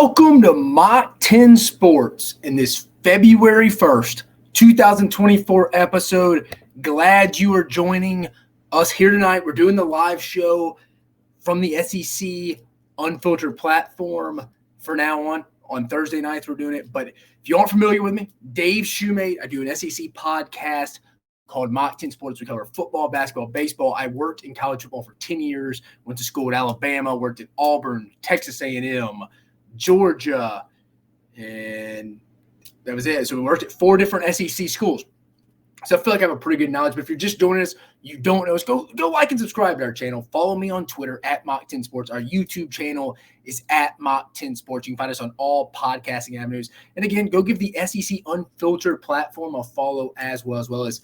Welcome to Mach 10 Sports in this February 1st, 2024 episode. Glad you are joining us here tonight. We're doing the live show from the SEC Unfiltered platform for now on Thursday nights we're doing it. But if you aren't familiar with me, Dave Shumate, I do an SEC podcast called Mach 10 Sports. We cover football, basketball, baseball. I worked in college football for 10 years, went to school at Alabama, worked at Auburn, Texas A&M, Georgia, and that was it. So we worked at 4 different SEC schools. So I feel like I have a pretty good knowledge. But if you're just joining us, you don't know us, go like and subscribe to our channel. Follow me on Twitter at Mach 10 Sports. Our YouTube channel is at Mach 10 Sports. You can find us on all podcasting avenues. And again, go give the SEC Unfiltered platform a follow as well as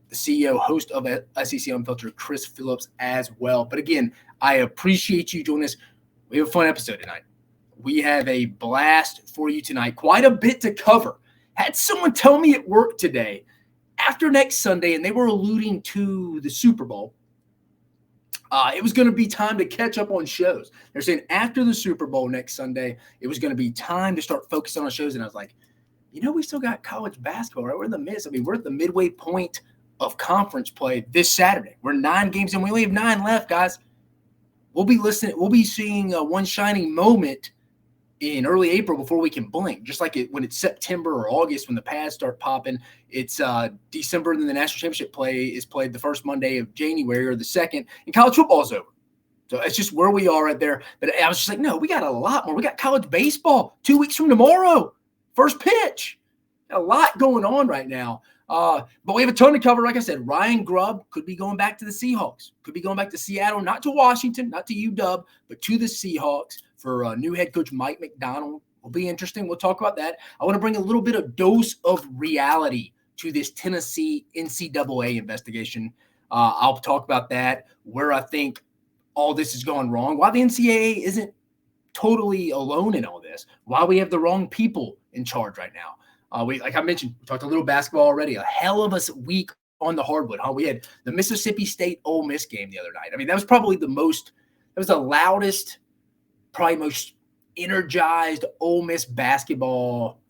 the CEO, host of SEC Unfiltered, Chris Phillips, as well. But again, I appreciate you joining us. We have a fun episode tonight. We have a blast for you tonight. Quite a bit to cover. Had someone tell me at work today, after next Sunday, and they were alluding to the Super Bowl, it was going to be time to catch up on shows. They're saying after the Super Bowl next Sunday, it was going to be time to start focusing on shows. And I was like, we still got college basketball, right? We're in the midst. We're at the midway point of conference play this Saturday. We're 9 games and we only have 9 left, guys. We'll be seeing one shining moment in early April before we can blink. Just like when it's September or August when the pads start popping, it's December, and then the national championship play is played the first Monday of January or the second, and college football is over. So it's just where we are right there. But I was just like, no, we got a lot more. We got college baseball 2 weeks from tomorrow. First pitch. A lot going on right now. But we have a ton to cover. Like I said, Ryan Grubb could be going back to the Seahawks, could be going back to Seattle, not to Washington, not to UW, but to the Seahawks for new head coach Mike Macdonald. Will be interesting. We'll talk about that. I want to bring a little bit of dose of reality to this Tennessee NCAA investigation. I'll talk about that, where I think all this is going wrong, why the NCAA isn't totally alone in all this, why we have the wrong people in charge right now. Like I mentioned, we talked a little basketball already. A hell of a week on the hardwood. We had the Mississippi State Ole Miss game the other night. That was probably the loudest, probably most energized Ole Miss basketball,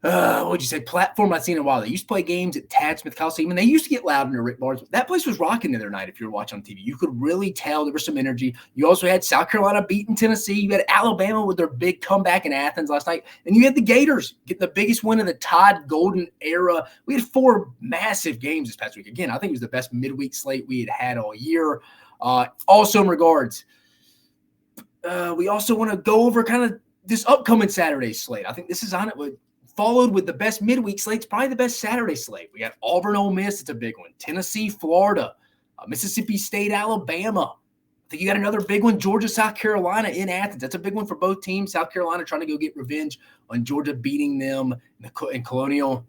platform I've seen in a while. They used to play games at Tad Smith Coliseum, and they used to get loud in the Rick Barnes. That place was rocking the other night if you were watching on TV. You could really tell there was some energy. You also had South Carolina beating Tennessee. You had Alabama with their big comeback in Athens last night. And you had the Gators getting the biggest win of the Todd Golden era. We had 4 massive games this past week. Again, I think it was the best midweek slate we had all year. Also in regards, we also want to go over kind of this upcoming Saturday slate. I think this is on it with followed with the best midweek slates, probably the best Saturday slate. We got Auburn, Ole Miss. It's a big one. Tennessee, Florida, Mississippi State, Alabama. I think you got another big one, Georgia, South Carolina in Athens. That's a big one for both teams. South Carolina trying to go get revenge on Georgia beating them in Colonial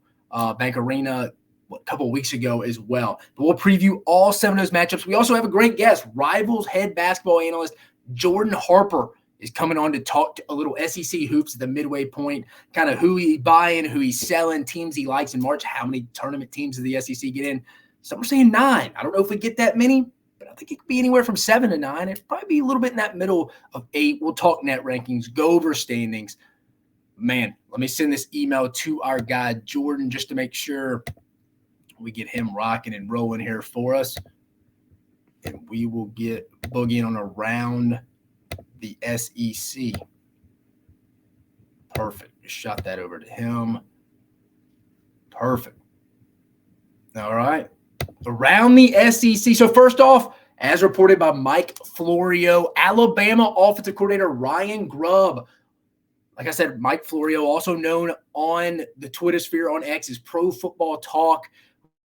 Bank Arena a couple of weeks ago as well. But we'll preview all 7 of those matchups. We also have a great guest, Rivals head basketball analyst Jordan Harper is coming on to talk a little SEC hoops at the midway point, kind of who he's buying, who he's selling, teams he likes in March, how many tournament teams does the SEC get in. Some are saying 9. I don't know if we get that many, but I think it could be anywhere from 7 to 9. It'd probably be a little bit in that middle of 8. We'll talk net rankings, go over standings. Man, let me send this email to our guy, Jordan, just to make sure we get him rocking and rolling here for us. And we will get boogieing on around the SEC. Perfect. Just shot that over to him. Perfect. All right. Around the SEC. So first off, as reported by Mike Florio, Alabama offensive coordinator Ryan Grubb. Like I said, Mike Florio, also known on the Twitter sphere on X as Pro Football Talk,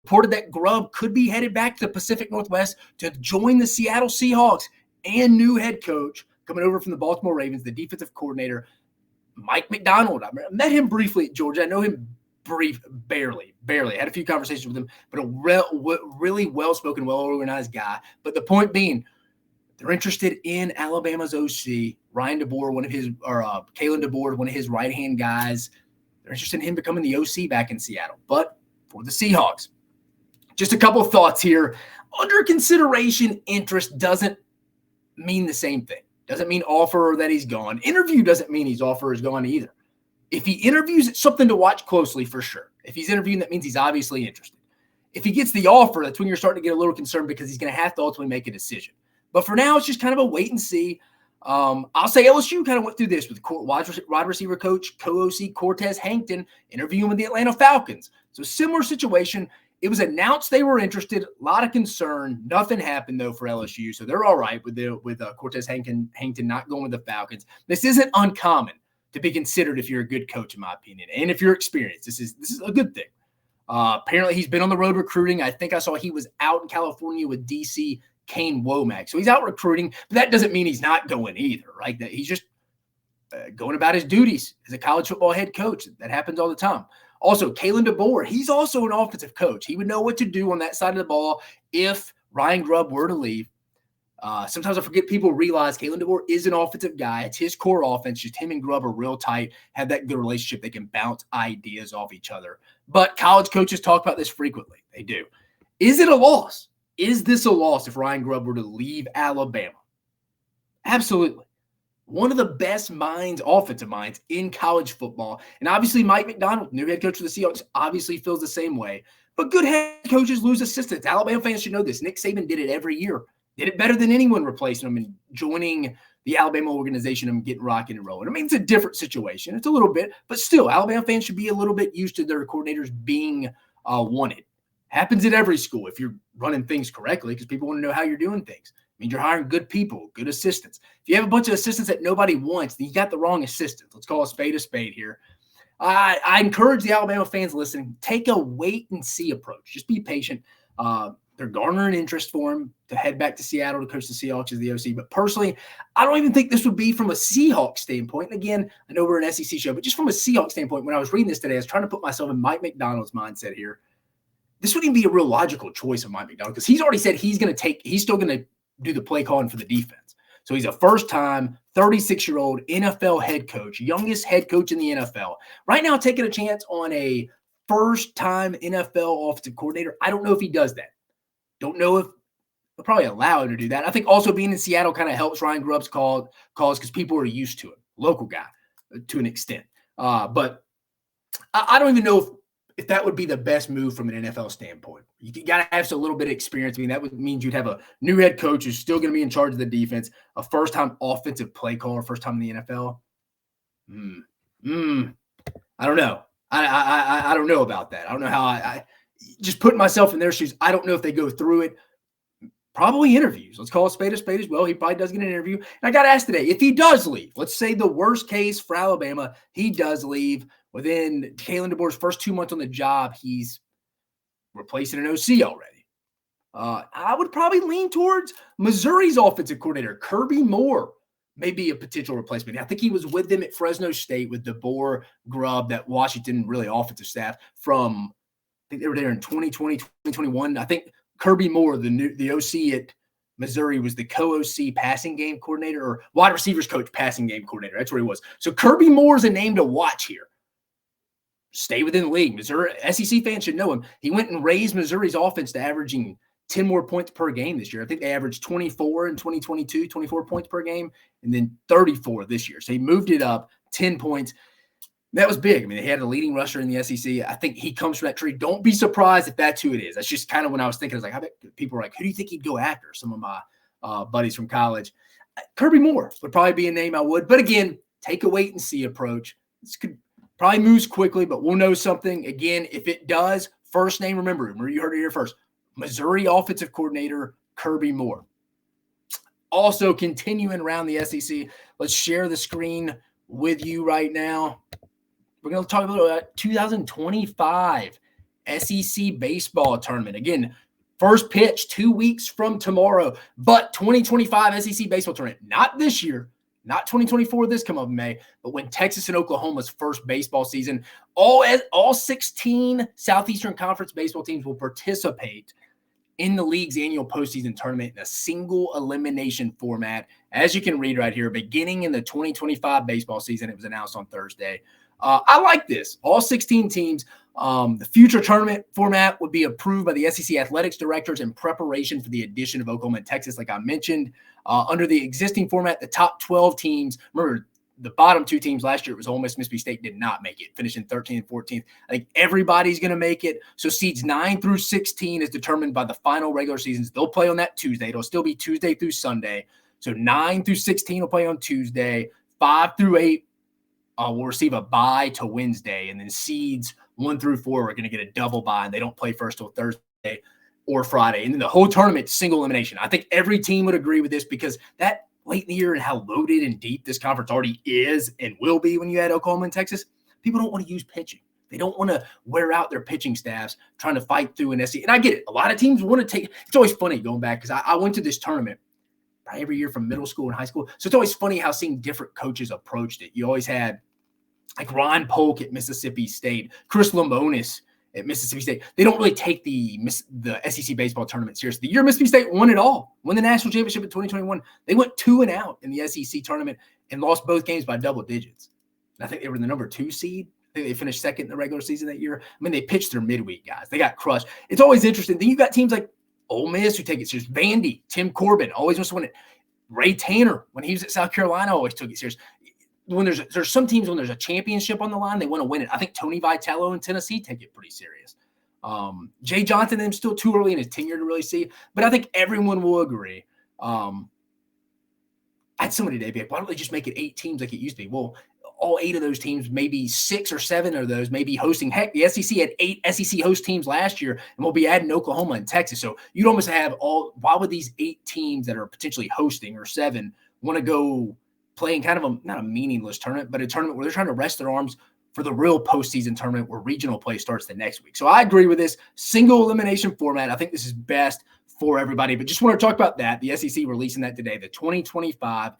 reported that Grubb could be headed back to the Pacific Northwest to join the Seattle Seahawks, and new head coach coming over from the Baltimore Ravens, the defensive coordinator, Mike Macdonald. I met him briefly at Georgia. I know him barely. I had a few conversations with him, but a really well-spoken, well-organized guy. But the point being, they're interested in Alabama's OC, Ryan DeBoer, Kalen DeBoer, one of his right-hand guys. They're interested in him becoming the OC back in Seattle. But for the Seahawks, just a couple of thoughts here. Under consideration interest doesn't mean the same thing. Doesn't mean offer that he's gone. Interview doesn't mean his offer is gone either. If he interviews, it's something to watch closely for sure. If he's interviewing, that means he's obviously interested. If he gets the offer, that's when you're starting to get a little concerned because he's going to have to ultimately make a decision. But for now, it's just kind of a wait and see. I'll say LSU kind of went through this with wide receiver coach, co-OC Cortez Hankton interviewing with the Atlanta Falcons. So similar situation. It was announced they were interested. A lot of concern. Nothing happened, though, for LSU. So they're all right with Cortez Hankton not going with the Falcons. This isn't uncommon to be considered if you're a good coach, in my opinion, and if you're experienced. This is a good thing. Apparently, he's been on the road recruiting. I think I saw he was out in California with DC Kane Womack. So he's out recruiting, but that doesn't mean he's not going either, right? That he's just going about his duties as a college football head coach. That happens all the time. Also, Kalen DeBoer, he's also an offensive coach. He would know what to do on that side of the ball if Ryan Grubb were to leave. Sometimes I forget people realize Kalen DeBoer is an offensive guy. It's his core offense. Just him and Grubb are real tight, have that good relationship. They can bounce ideas off each other. But college coaches talk about this frequently. They do. Is it a loss? Is this a loss if Ryan Grubb were to leave Alabama? Absolutely. One of the best minds, offensive minds, in college football. And obviously Mike Macdonald, new head coach of the Seahawks, obviously feels the same way. But good head coaches lose assistants. Alabama fans should know this. Nick Saban did it every year. Did it better than anyone replacing him and joining the Alabama organization and getting rocking and rolling. I mean, it's a different situation. It's a little bit, but still, Alabama fans should be a little bit used to their coordinators being wanted. Happens at every school if you're running things correctly because people want to know how you're doing things. I mean, you're hiring good people, good assistants. If you have a bunch of assistants that nobody wants, then you got the wrong assistants. Let's call a spade here. I encourage the Alabama fans listening, take a wait and see approach. Just be patient. They're garnering interest for him to head back to Seattle to coach the Seahawks as the OC. But personally, I don't even think this would be from a Seahawks standpoint. And again, I know we're an SEC show, but just from a Seahawks standpoint, when I was reading this today, I was trying to put myself in Mike Macdonald's mindset here. This wouldn't even be a real logical choice of Mike Macdonald because he's already said he's still going to do the play calling for the defense. So he's a first-time, 36-year-old NFL head coach, youngest head coach in the NFL. Right now, taking a chance on a first-time NFL offensive coordinator. I don't know if he does that. Don't know if they'll probably allow him to do that. I think also being in Seattle kind of helps Ryan Grubb's cause because people are used to him, local guy to an extent. But I don't even know if that would be the best move from an NFL standpoint. You got to have a little bit of experience. I mean, that would mean you'd have a new head coach who's still going to be in charge of the defense, a first-time offensive play caller, first time in the NFL. I don't know. I don't know about that. I don't know how I just putting myself in their shoes. I don't know if they go through it. Probably interviews. Let's call a spade as well. He probably does get an interview. And I got asked today, if he does leave, let's say the worst case for Alabama, he does leave. Within Kalen DeBoer's first 2 months on the job, he's replacing an OC already. I would probably lean towards Missouri's offensive coordinator, Kirby Moore, may be a potential replacement. I think he was with them at Fresno State with DeBoer, Grubb, that Washington really offensive staff from, I think they were there in 2020, 2021. I think Kirby Moore, the OC at Missouri, was the co-OC passing game coordinator or wide receivers coach passing game coordinator. That's where he was. So Kirby Moore is a name to watch here. Stay within the league. Missouri SEC fans should know him. He went and raised Missouri's offense to averaging 10 more points per game this year. I think they averaged 24 in 2022, 24 points per game, and then 34 this year. So he moved it up 10 points. That was big. I mean, they had a leading rusher in the SEC. I think he comes from that tree. Don't be surprised if that's who it is. That's just kind of when I was thinking. I was like, I bet people were like, who do you think he'd go after? Some of my buddies from college. Kirby Moore would probably be a name I would. But again, take a wait and see approach. This could probably moves quickly, but we'll know something. Again, if it does, first name, remember you heard it here first. Missouri offensive coordinator, Kirby Moore. Also continuing around the SEC, let's share the screen with you right now. We're going to talk a little about 2025 SEC baseball tournament. Again, first pitch 2 weeks from tomorrow, but 2025 SEC baseball tournament, not this year, not 2024 this come up in May, but when Texas and Oklahoma's first baseball season, all 16 Southeastern Conference baseball teams will participate in the league's annual postseason tournament in a single elimination format. As you can read right here, beginning in the 2025 baseball season, it was announced on Thursday. I like this. All 16 teams. The future tournament format would be approved by the SEC athletics directors in preparation for the addition of Oklahoma and Texas, like I mentioned. Under the existing format, the top 12 teams, remember the bottom two teams last year, it was Ole Miss, Mississippi State did not make it, finishing 13th and 14th. I think everybody's going to make it. So seeds 9 through 16 is determined by the final regular seasons. They'll play on that Tuesday. It'll still be Tuesday through Sunday. So 9 through 16 will play on Tuesday. 5 through 8 will receive a bye to Wednesday. And then seeds 1 through 4 are going to get a double bye, and they don't play first till Thursday or Friday. And then the whole tournament, single elimination. I think every team would agree with this because that late in the year and how loaded and deep this conference already is and will be when you add Oklahoma and Texas, people don't want to use pitching. They don't want to wear out their pitching staffs trying to fight through an SEC. And I get it. A lot of teams want to take – it's always funny going back because I went to this tournament probably every year from middle school and high school. So it's always funny how seeing different coaches approached it. You always had like Ron Polk at Mississippi State, Chris Lamonis at Mississippi State. They don't really take the SEC baseball tournament seriously. The year Mississippi State won it all, won the national championship in 2021. They went 2-0 in the SEC tournament and lost both games by double digits. And I think they were the number 2 seed. I think they finished second in the regular season that year. I mean, they pitched their midweek guys. They got crushed. It's always interesting. Then you got teams like Ole Miss who take it serious. Vandy, Tim Corbin always wants to win it. Ray Tanner, when he was at South Carolina, always took it serious. When there's some teams when there's a championship on the line, they want to win it. I think Tony Vitello in Tennessee take it pretty serious. Jay Johnson, I'm still too early in his tenure to really see, but I think everyone will agree. I had somebody today be like, why don't they just make it 8 teams like it used to be? Well, all 8 of those teams, maybe 6 or 7 of those may be hosting. Heck, the SEC had 8 SEC host teams last year, and we'll be adding Oklahoma and Texas. So you'd almost have why would these 8 teams that are potentially hosting or 7 want to go playing kind of not a meaningless tournament, but a tournament where they're trying to rest their arms for the real postseason tournament where regional play starts the next week. So I agree with this single elimination format. I think this is best for everybody, but just want to talk about that. The SEC releasing that today. The 2025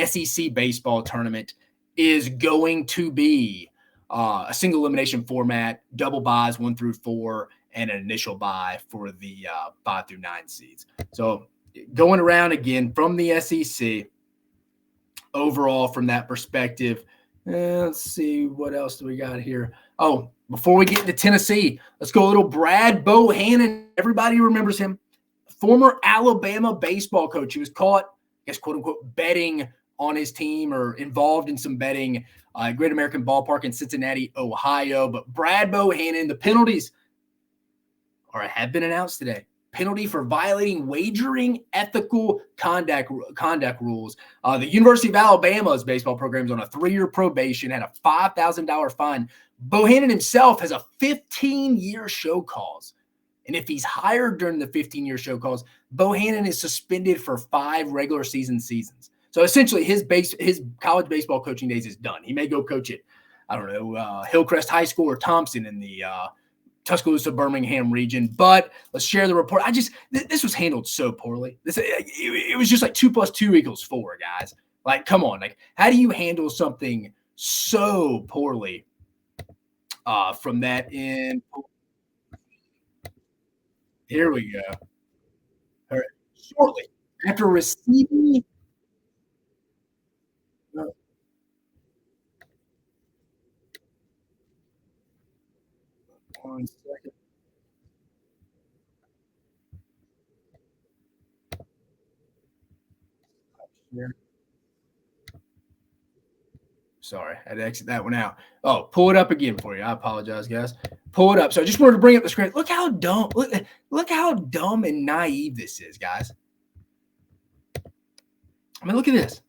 SEC baseball tournament is going to be a single elimination format, double byes 1 through 4, and an initial bye for the 5 through 9 seeds. So going around again from the SEC, overall from that perspective, let's see what else do we got here. Oh, before we get into Tennessee, let's go a little Brad Bohannon. Everybody remembers him. Former Alabama baseball coach. He was caught, I guess, quote unquote, betting on his team or involved in some betting at Great American Ballpark in Cincinnati, Ohio. But Brad Bohannon, the penalties have been announced today. Penalty for violating wagering ethical conduct rules. The University of Alabama's baseball program is on a 3-year probation, had a $5,000 fine. Bohannon himself has a 15-year show cause. And if he's hired during the 15-year show cause, Bohannon is suspended for 5 regular seasons. So essentially his college baseball coaching days is done. He may go coach at, I don't know, Hillcrest High School or Thompson in the Tuscaloosa, Birmingham region. But let's share the report. This was handled so poorly. It was just like 2 + 2 = 4, guys. Like, come on. Like, how do you handle something so poorly from that end? Here we go. All right. Shortly after receiving – 1 second. Sorry, I had to exit that one out. Oh, pull it up again for you. I apologize, guys. Pull it up. So I just wanted to bring up the screen. Look how dumb. Look how dumb and naive this is, guys. I mean, look at this.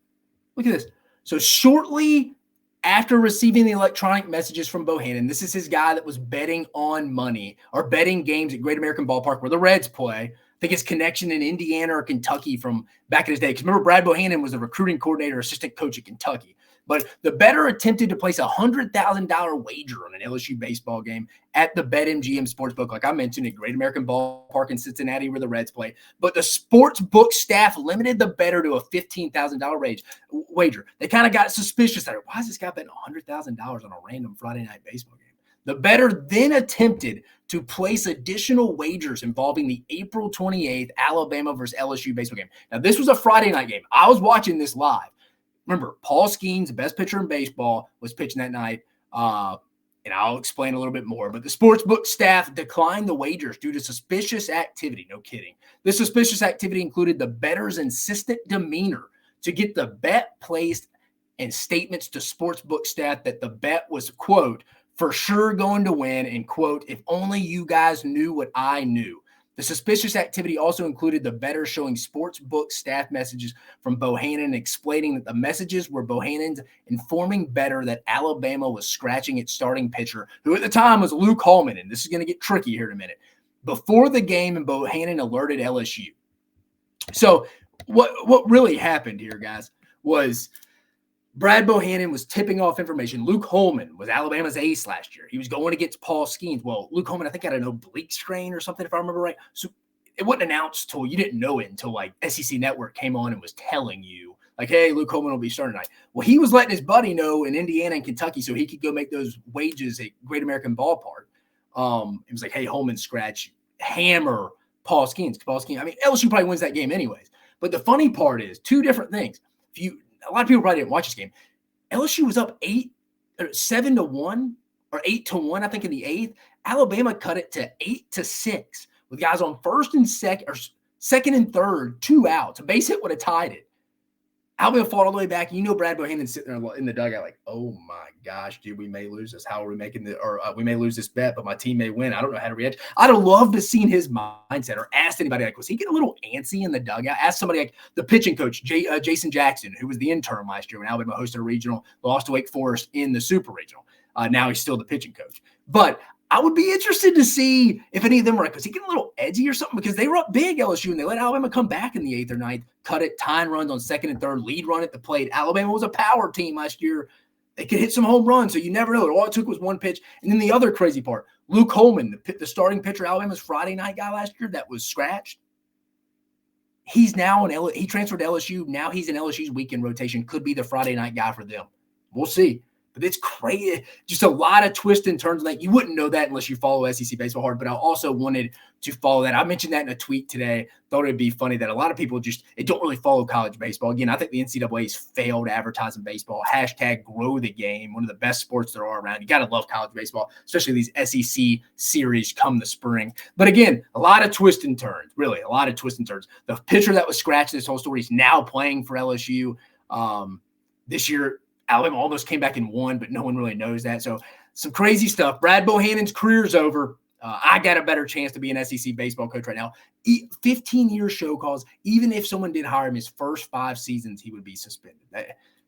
Look at this. So shortly after receiving the electronic messages from Bohannon, this is his guy that was betting on money or betting games at Great American Ballpark where the Reds play. I think his connection in Indiana or Kentucky from back in his day. Because remember, Brad Bohannon was the recruiting coordinator, assistant coach at Kentucky. But the bettor attempted to place a $100,000 wager on an LSU baseball game at the BetMGM Sportsbook, like I mentioned, at Great American Ballpark in Cincinnati where the Reds play. But the sportsbook staff limited the bettor to a $15,000 wager. They kind of got suspicious. Why is this guy betting $100,000 on a random Friday night baseball game? The bettor then attempted to place additional wagers involving the April 28th Alabama versus LSU baseball game. Now, this was a Friday night game. I was watching this live. Remember, Paul Skeens, the best pitcher in baseball, was pitching that night. And I'll explain a little bit more. But the sportsbook staff declined the wagers due to suspicious activity. No kidding. The suspicious activity included the bettor's insistent demeanor to get the bet placed and statements to sportsbook staff that the bet was, quote, for sure going to win, and, quote, if only you guys knew what I knew. The suspicious activity also included the bettor showing sportsbook staff messages from Bohannon explaining that the messages were Bohannon's informing bettor that Alabama was scratching its starting pitcher, who at the time was Luke Holman, and this is going to get tricky here in a minute, before the game, and Bohannon alerted LSU. So what really happened here, guys, was Brad Bohannon was tipping off information. Luke Holman was Alabama's ace last year. He was going against Paul Skeens. Well, Luke Holman, I think, had an oblique strain or something, if I remember right. So it wasn't announced till you didn't know it until like SEC Network came on and was telling you, like, hey, Luke Holman will be starting tonight. Well, he was letting his buddy know in Indiana and Kentucky so he could go make those wages at Great American Ballpark. It was like, hey, Holman scratch, hammer Paul Skeens. I mean, LSU probably wins that game anyways. But the funny part is two different things. A lot of people probably didn't watch this game. LSU was up 7-1 or 8-1, I think, in the eighth. Alabama cut it to 8-6 with guys on first and second and third, 2 outs. A base hit would have tied it. Alabama fought all the way back. You know, Brad Bohannon sitting there in the dugout like, oh my gosh, dude, we may lose this. How are we making we may lose this bet, but my team may win. I don't know how to react. I'd have loved to have seen his mindset, or asked anybody, like, was he getting a little antsy in the dugout? Asked somebody like the pitching coach, Jason Jackson, who was the intern last year when Alabama hosted a regional, lost to Wake Forest in the Super Regional. Now he's still the pitching coach. But I would be interested to see if any of them were like, was he getting a little edgy or something? Because they were up big, LSU, and they let Alabama come back in the eighth or ninth, cut it, tying runs on second and third, lead run at the plate. Alabama was a power team last year. They could hit some home runs, so you never know. All it took was one pitch. And then the other crazy part, Luke Holman, the starting pitcher, Alabama's Friday night guy last year that was scratched, he's now he transferred to LSU. Now he's in LSU's weekend rotation, could be the Friday night guy for them. We'll see. But it's crazy. Just a lot of twists and turns. Like, you wouldn't know that unless you follow SEC baseball hard. But I also wanted to follow that. I mentioned that in a tweet today. Thought it'd be funny that a lot of people don't really follow college baseball. Again, I think the NCAA has failed advertising baseball. Hashtag grow the game. One of the best sports there are around. You got to love college baseball, especially these SEC series come the spring. But again, a lot of twists and turns. Really, a lot of twists and turns. The pitcher that was scratched this whole story is now playing for LSU this year. Alabama almost came back and won, but no one really knows that. So some crazy stuff. Brad Bohannon's career's over. I got a better chance to be an SEC baseball coach right now. 15 years show calls. Even if someone did hire him his first 5 seasons, he would be suspended.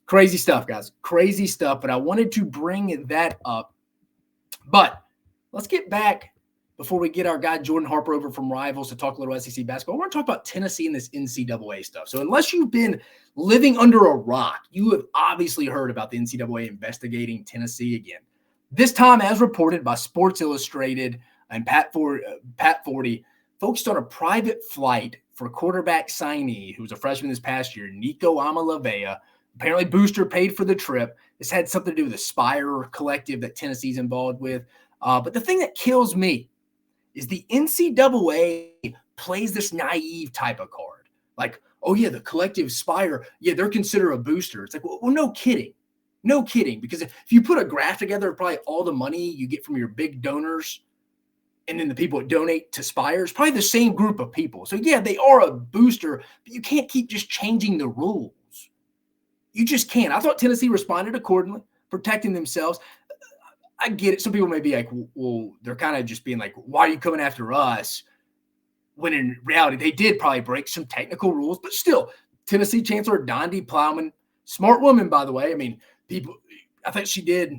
Crazy stuff, guys. Crazy stuff. But I wanted to bring that up. But let's get back before we get our guy Jordan Harper over from Rivals to talk a little SEC basketball. We're going to talk about Tennessee and this NCAA stuff. So unless you've been living under a rock, you have obviously heard about the NCAA investigating Tennessee again. This time, as reported by Sports Illustrated and Pat Forty, focused on a private flight for quarterback signee who was a freshman this past year, Nico Amalavea. Apparently, Booster paid for the trip. This had something to do with the Spire collective that Tennessee's involved with. But the thing that kills me is the NCAA plays this naive type of card. Like, oh, yeah, the collective Spire, yeah, they're considered a booster. It's like, well, no kidding. No kidding. Because if you put a graph together of probably all the money you get from your big donors and then the people that donate to Spire, it's probably the same group of people. So, yeah, they are a booster, but you can't keep just changing the rules. You just can't. I thought Tennessee responded accordingly, protecting themselves. I get it. Some people may be like, well, they're kind of just being like, why are you coming after us? When in reality, they did probably break some technical rules, but still, Tennessee Chancellor Dondi Plowman, smart woman, by the way. I mean, I think she did.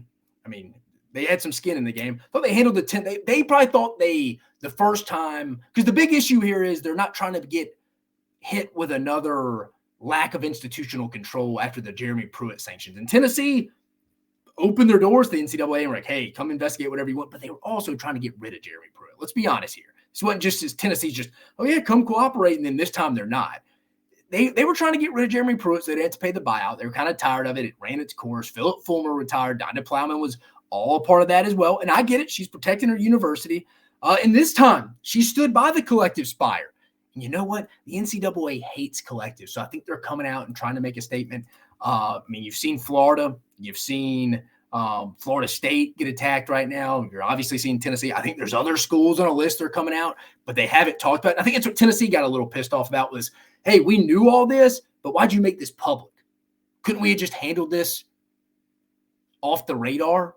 I mean, they had some skin in the game. I thought they handled they probably thought the first time, because the big issue here is they're not trying to get hit with another lack of institutional control after the Jeremy Pruitt sanctions. And Tennessee opened their doors to the NCAA and were like, hey, come investigate whatever you want. But they were also trying to get rid of Jeremy Pruitt. Let's be honest here. This wasn't just as Tennessee's just, oh, yeah, come cooperate. And then this time they're not. They were trying to get rid of Jeremy Pruitt, so they had to pay the buyout. They were kind of tired of it. It ran its course. Philip Fulmer retired. Donda Plowman was all a part of that as well. And I get it. She's protecting her university. And this time, she stood by the collective Spire. And you know what? The NCAA hates collectives. So I think they're coming out and trying to make a statement. I mean, you've seen Florida. You've seen Florida State get attacked right now. You're obviously seeing Tennessee. I think there's other schools on a list that are coming out, but they haven't talked about it. I think it's what Tennessee got a little pissed off about was, hey, we knew all this, but why'd you make this public? Couldn't we have just handled this off the radar?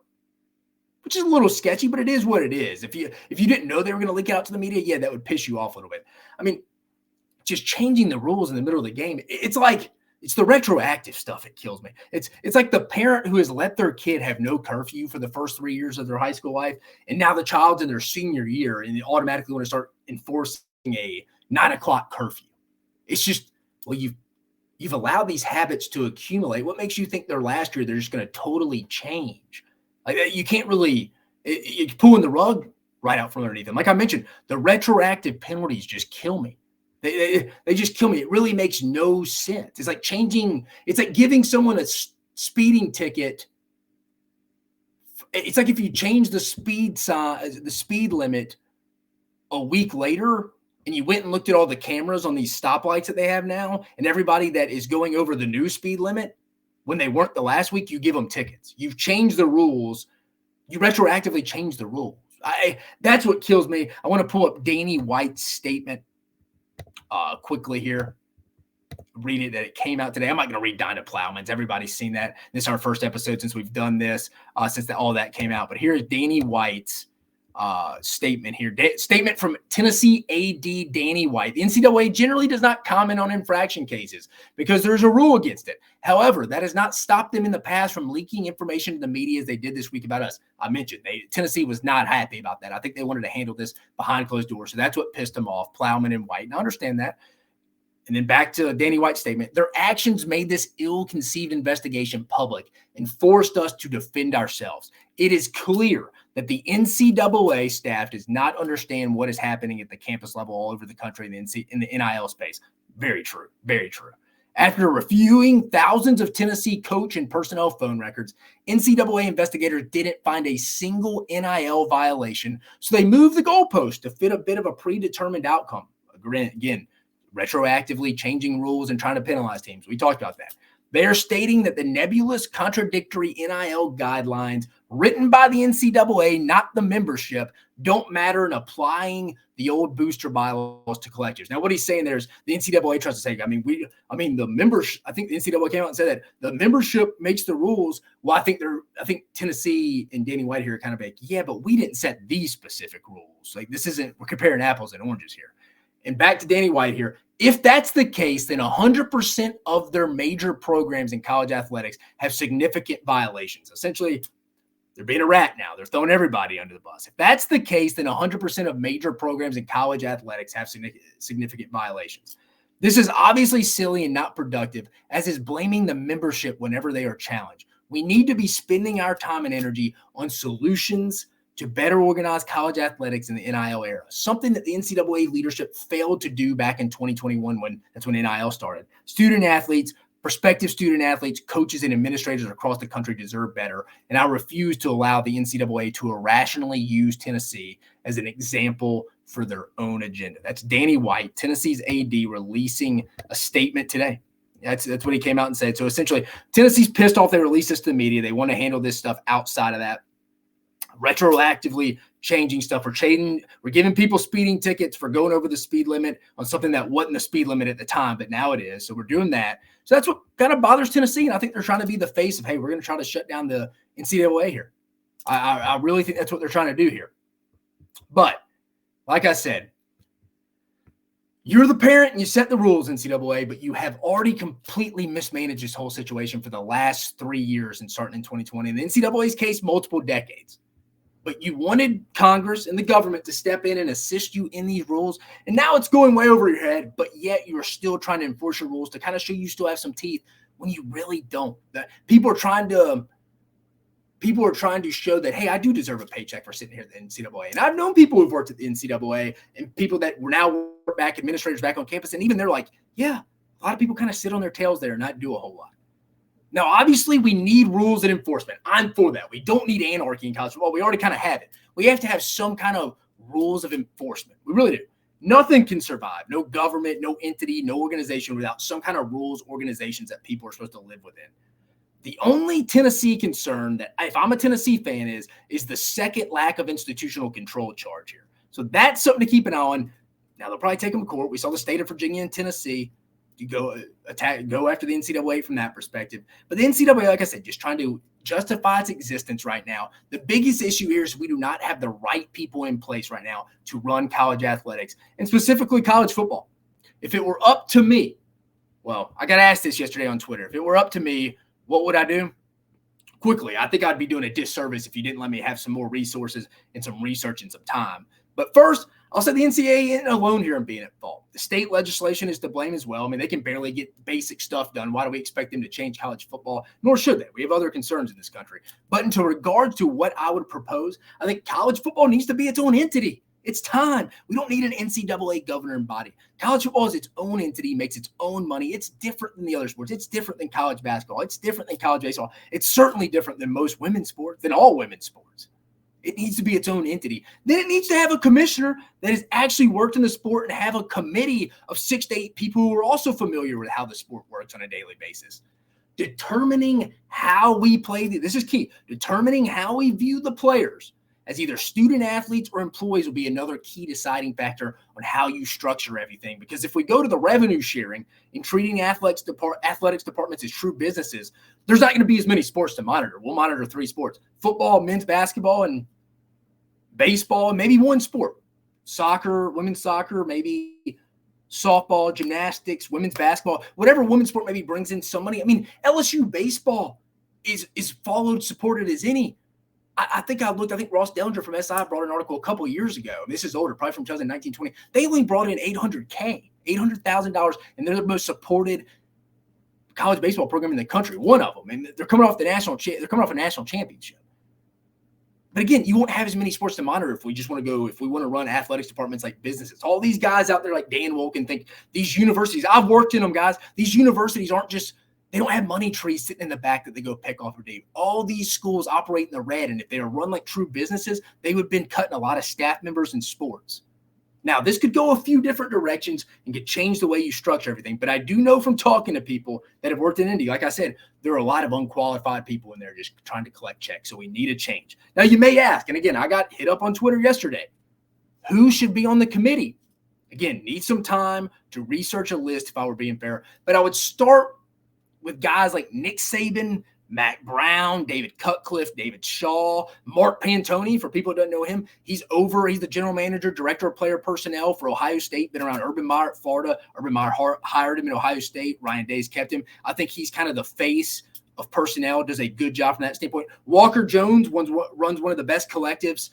Which is a little sketchy, but it is what it is. If you didn't know they were going to leak out to the media, yeah, that would piss you off a little bit. I mean, just changing the rules in the middle of the game, it's like it's the retroactive stuff that kills me. It's like the parent who has let their kid have no curfew for the first 3 years of their high school life, and now the child's in their senior year, and they automatically want to start enforcing a 9 o'clock curfew. It's just, well, you've allowed these habits to accumulate. What makes you think their last year they're just going to totally change? Like, you can't really you're pulling the rug right out from underneath them. Like I mentioned, the retroactive penalties just kill me. They just kill me. It really makes no sense. It's like giving someone a speeding ticket. It's like if you change the speed limit a week later, and you went and looked at all the cameras on these stoplights that they have now, and everybody that is going over the new speed limit when they weren't the last week, you give them tickets. You've changed the rules. You retroactively changed the rules. That's what kills me. I want to pull up Danny White's statement quickly here. Read it, that it came out today. I'm not going to read Dinah Plowman's. Everybody's seen that. This is our first episode since we've done this, since all that came out. But here's Danny White's statement here. Statement from Tennessee AD Danny White. The NCAA generally does not comment on infraction cases because there's a rule against it. However, that has not stopped them in the past from leaking information to the media as they did this week about us. I mentioned Tennessee was not happy about that. I think they wanted to handle this behind closed doors. So that's what pissed them off, Plowman and White. And I understand that. And then back to Danny White's statement. Their actions made this ill-conceived investigation public and forced us to defend ourselves. It is clear that the NCAA staff does not understand what is happening at the campus level all over the country in the NIL space. Very true. Very true. After reviewing thousands of Tennessee coach and personnel phone records, NCAA investigators didn't find a single NIL violation, so they moved the goalpost to fit a bit of a predetermined outcome. Again, retroactively changing rules and trying to penalize teams. We talked about that. They are stating that the nebulous, contradictory NIL guidelines written by the NCAA, not the membership, don't matter in applying the old booster bylaws to collectives. Now, what he's saying there is the NCAA tries to say, the members, I think the NCAA came out and said that the membership makes the rules. Well, I think Tennessee and Danny White here are kind of like, yeah, but we didn't set these specific rules. Like, we're comparing apples and oranges here. And back to Danny White here. If that's the case, then 100% of their major programs in college athletics have significant violations. Essentially, they're being a rat now. They're throwing everybody under the bus. If that's the case, then 100% of major programs in college athletics have significant violations. This is obviously silly and not productive, as is blaming the membership whenever they are challenged. We need to be spending our time and energy on solutions to better organize college athletics in the NIL era, something that the NCAA leadership failed to do back in 2021 when NIL started. Prospective student athletes, coaches, and administrators across the country deserve better, and I refuse to allow the NCAA to irrationally use Tennessee as an example for their own agenda. That's Danny White, Tennessee's AD, releasing a statement today. That's what he came out and said. So essentially, Tennessee's pissed off they released this to the media. They want to handle this stuff outside of that. Retroactively changing stuff. We're giving people speeding tickets for going over the speed limit on something that wasn't the speed limit at the time, but now it is. So we're doing that. So that's what kind of bothers Tennessee. And I think they're trying to be the face of, hey, we're going to try to shut down the NCAA here. I really think that's what they're trying to do here. But like I said, you're the parent and you set the rules, NCAA, but you have already completely mismanaged this whole situation for the last 3 years and starting in 2020. In the NCAA's case, multiple decades. But you wanted Congress and the government to step in and assist you in these rules. And now it's going way over your head, but yet you're still trying to enforce your rules to kind of show you still have some teeth when you really don't. People are trying to show that, hey, I do deserve a paycheck for sitting here at the NCAA. And I've known people who've worked at the NCAA and people that were now back, administrators back on campus. And even they're like, yeah, a lot of people kind of sit on their tails there and not do a whole lot. Now, obviously, we need rules and enforcement. I'm for that. We don't need anarchy in college football. We already kind of have it. We have to have some kind of rules of enforcement. We really do. Nothing can survive. No government, no entity, no organization without some kind of rules, organizations that people are supposed to live within. The only Tennessee concern that if I'm a Tennessee fan is the second lack of institutional control charge here. So that's something to keep an eye on. Now they'll probably take them to court. We saw the state of Virginia and Tennessee go after the NCAA from that perspective. But the NCAA, like I said, just trying to justify its existence right now. The biggest issue here is we do not have the right people in place right now to run college athletics and specifically college football. If it were up to me, well, I got asked this yesterday on Twitter. If it were up to me, what would I do? Quickly, I think I'd be doing a disservice if you didn't let me have some more resources and some research and some time. But first, I'll say the NCAA isn't alone here in being at fault. The state legislation is to blame as well. I mean, they can barely get basic stuff done. Why do we expect them to change college football? Nor should they. We have other concerns in this country. But in regards to what I would propose, I think college football needs to be its own entity. It's time. We don't need an NCAA governing body. College football is its own entity, makes its own money. It's different than the other sports. It's different than college basketball. It's different than college baseball. It's certainly different than most women's sports, than all women's sports. It needs to be its own entity. Then it needs to have a commissioner that has actually worked in the sport and have a committee of 6 to 8 people who are also familiar with how the sport works on a daily basis. Determining how we play, this is key, determining how we view the players as either student athletes or employees will be another key deciding factor on how you structure everything. Because if we go to the revenue sharing and treating athletics departments as true businesses, there's not going to be as many sports to monitor. We'll monitor 3 sports: football, men's basketball, and baseball, and maybe one sport. Soccer, women's soccer, maybe softball, gymnastics, women's basketball, whatever women's sport maybe brings in some money. I mean, LSU baseball is followed, supported as any. I think Ross Dellinger from SI brought an article a couple of years ago. This is older, probably from 2019, 20. They only brought in $800,000, and they're the most supported college baseball program in the country. One of them, and they're coming off a national championship. But again, you won't have as many sports to monitor if we want to run athletics departments like businesses. All these guys out there like Dan Wolken think these universities, I've worked in them, guys. These universities they don't have money trees sitting in the back that they go pick off every day. All these schools operate in the red, and if they were run like true businesses, they would have been cutting a lot of staff members in sports. Now, this could go a few different directions and could change the way you structure everything, but I do know from talking to people that have worked in Indy, like I said, there are a lot of unqualified people in there just trying to collect checks, so we need a change. Now, you may ask, and again, I got hit up on Twitter yesterday, who should be on the committee? Again, need some time to research a list if I were being fair, but I would start with guys like Nick Saban, Matt Brown, David Cutcliffe, David Shaw, Mark Pantoni. For people who don't know him, he's the general manager, director of player personnel for Ohio State, been around Urban Meyer at Florida. Urban Meyer hired him in Ohio State. Ryan Day's kept him. I think he's kind of the face of personnel, does a good job from that standpoint. Walker Jones runs one of the best collectives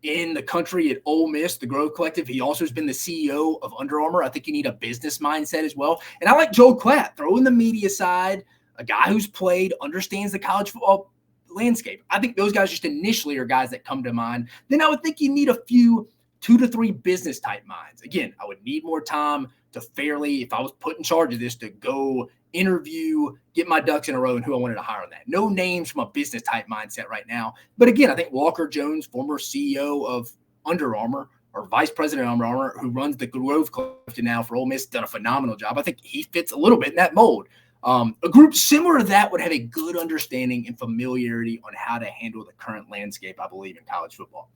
in the country at Ole Miss, the Grove Collective. He also has been the CEO of Under Armour. I think you need a business mindset as well. And I like Joel Klatt, throw in the media side, a guy who's played, understands the college football landscape. I think those guys just initially are guys that come to mind. Then I would think you need a few 2 to 3 business type minds. Again, I would need more time to fairly, if I was put in charge of this, to go interview, get my ducks in a row and who I wanted to hire on that. No names from a business type mindset right now. But again, I think Walker Jones, former CEO of Under Armour or vice president of Under Armour, who runs the Grove Collective now for Ole Miss, done a phenomenal job. I think he fits a little bit in that mold. A group similar to that would have a good understanding and familiarity on how to handle the current landscape, I believe, in college football.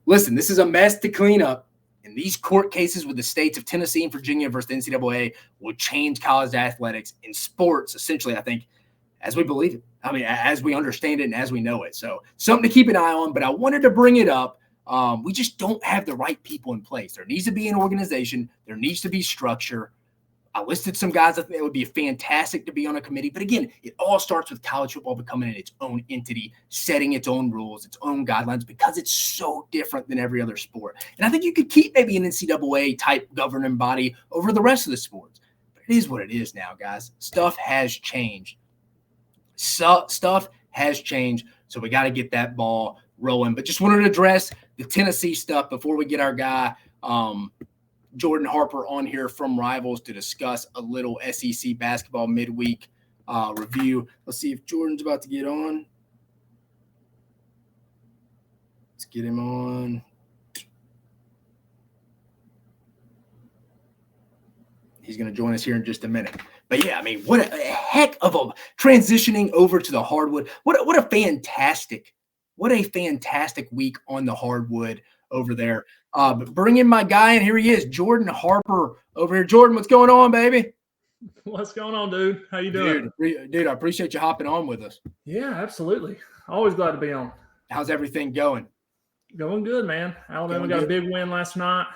Listen, this is a mess to clean up. And these court cases with the states of Tennessee and Virginia versus the NCAA will change college athletics in sports, essentially, I think, as we believe it. I mean, as we understand it and as we know it. So something to keep an eye on, but I wanted to bring it up. We just don't have the right people in place. There needs to be an organization. There needs to be structure. I listed some guys I think it would be fantastic to be on a committee. But again, it all starts with college football becoming its own entity, setting its own rules, its own guidelines, because it's so different than every other sport. And I think you could keep maybe an NCAA type governing body over the rest of the sports. But it is what it is now, guys. Stuff has changed. Stuff has changed. So we got to get that ball rolling. But just wanted to address the Tennessee stuff before we get our guy, Jordan Harper, on here from Rivals to discuss a little SEC basketball midweek review. Let's see if Jordan's about to get on. Let's get him on. He's going to join us here in just a minute. But yeah, I mean, what a heck of a transitioning over to the hardwood. What a fantastic week on the hardwood over there. But bring in my guy, and here he is, Jordan Harper over here. Jordan, what's going on, baby? What's going on, dude? How you doing? Dude, I appreciate you hopping on with us. Yeah, absolutely. Always glad to be on. How's everything going? Going good, man. Alabama got a big win last night.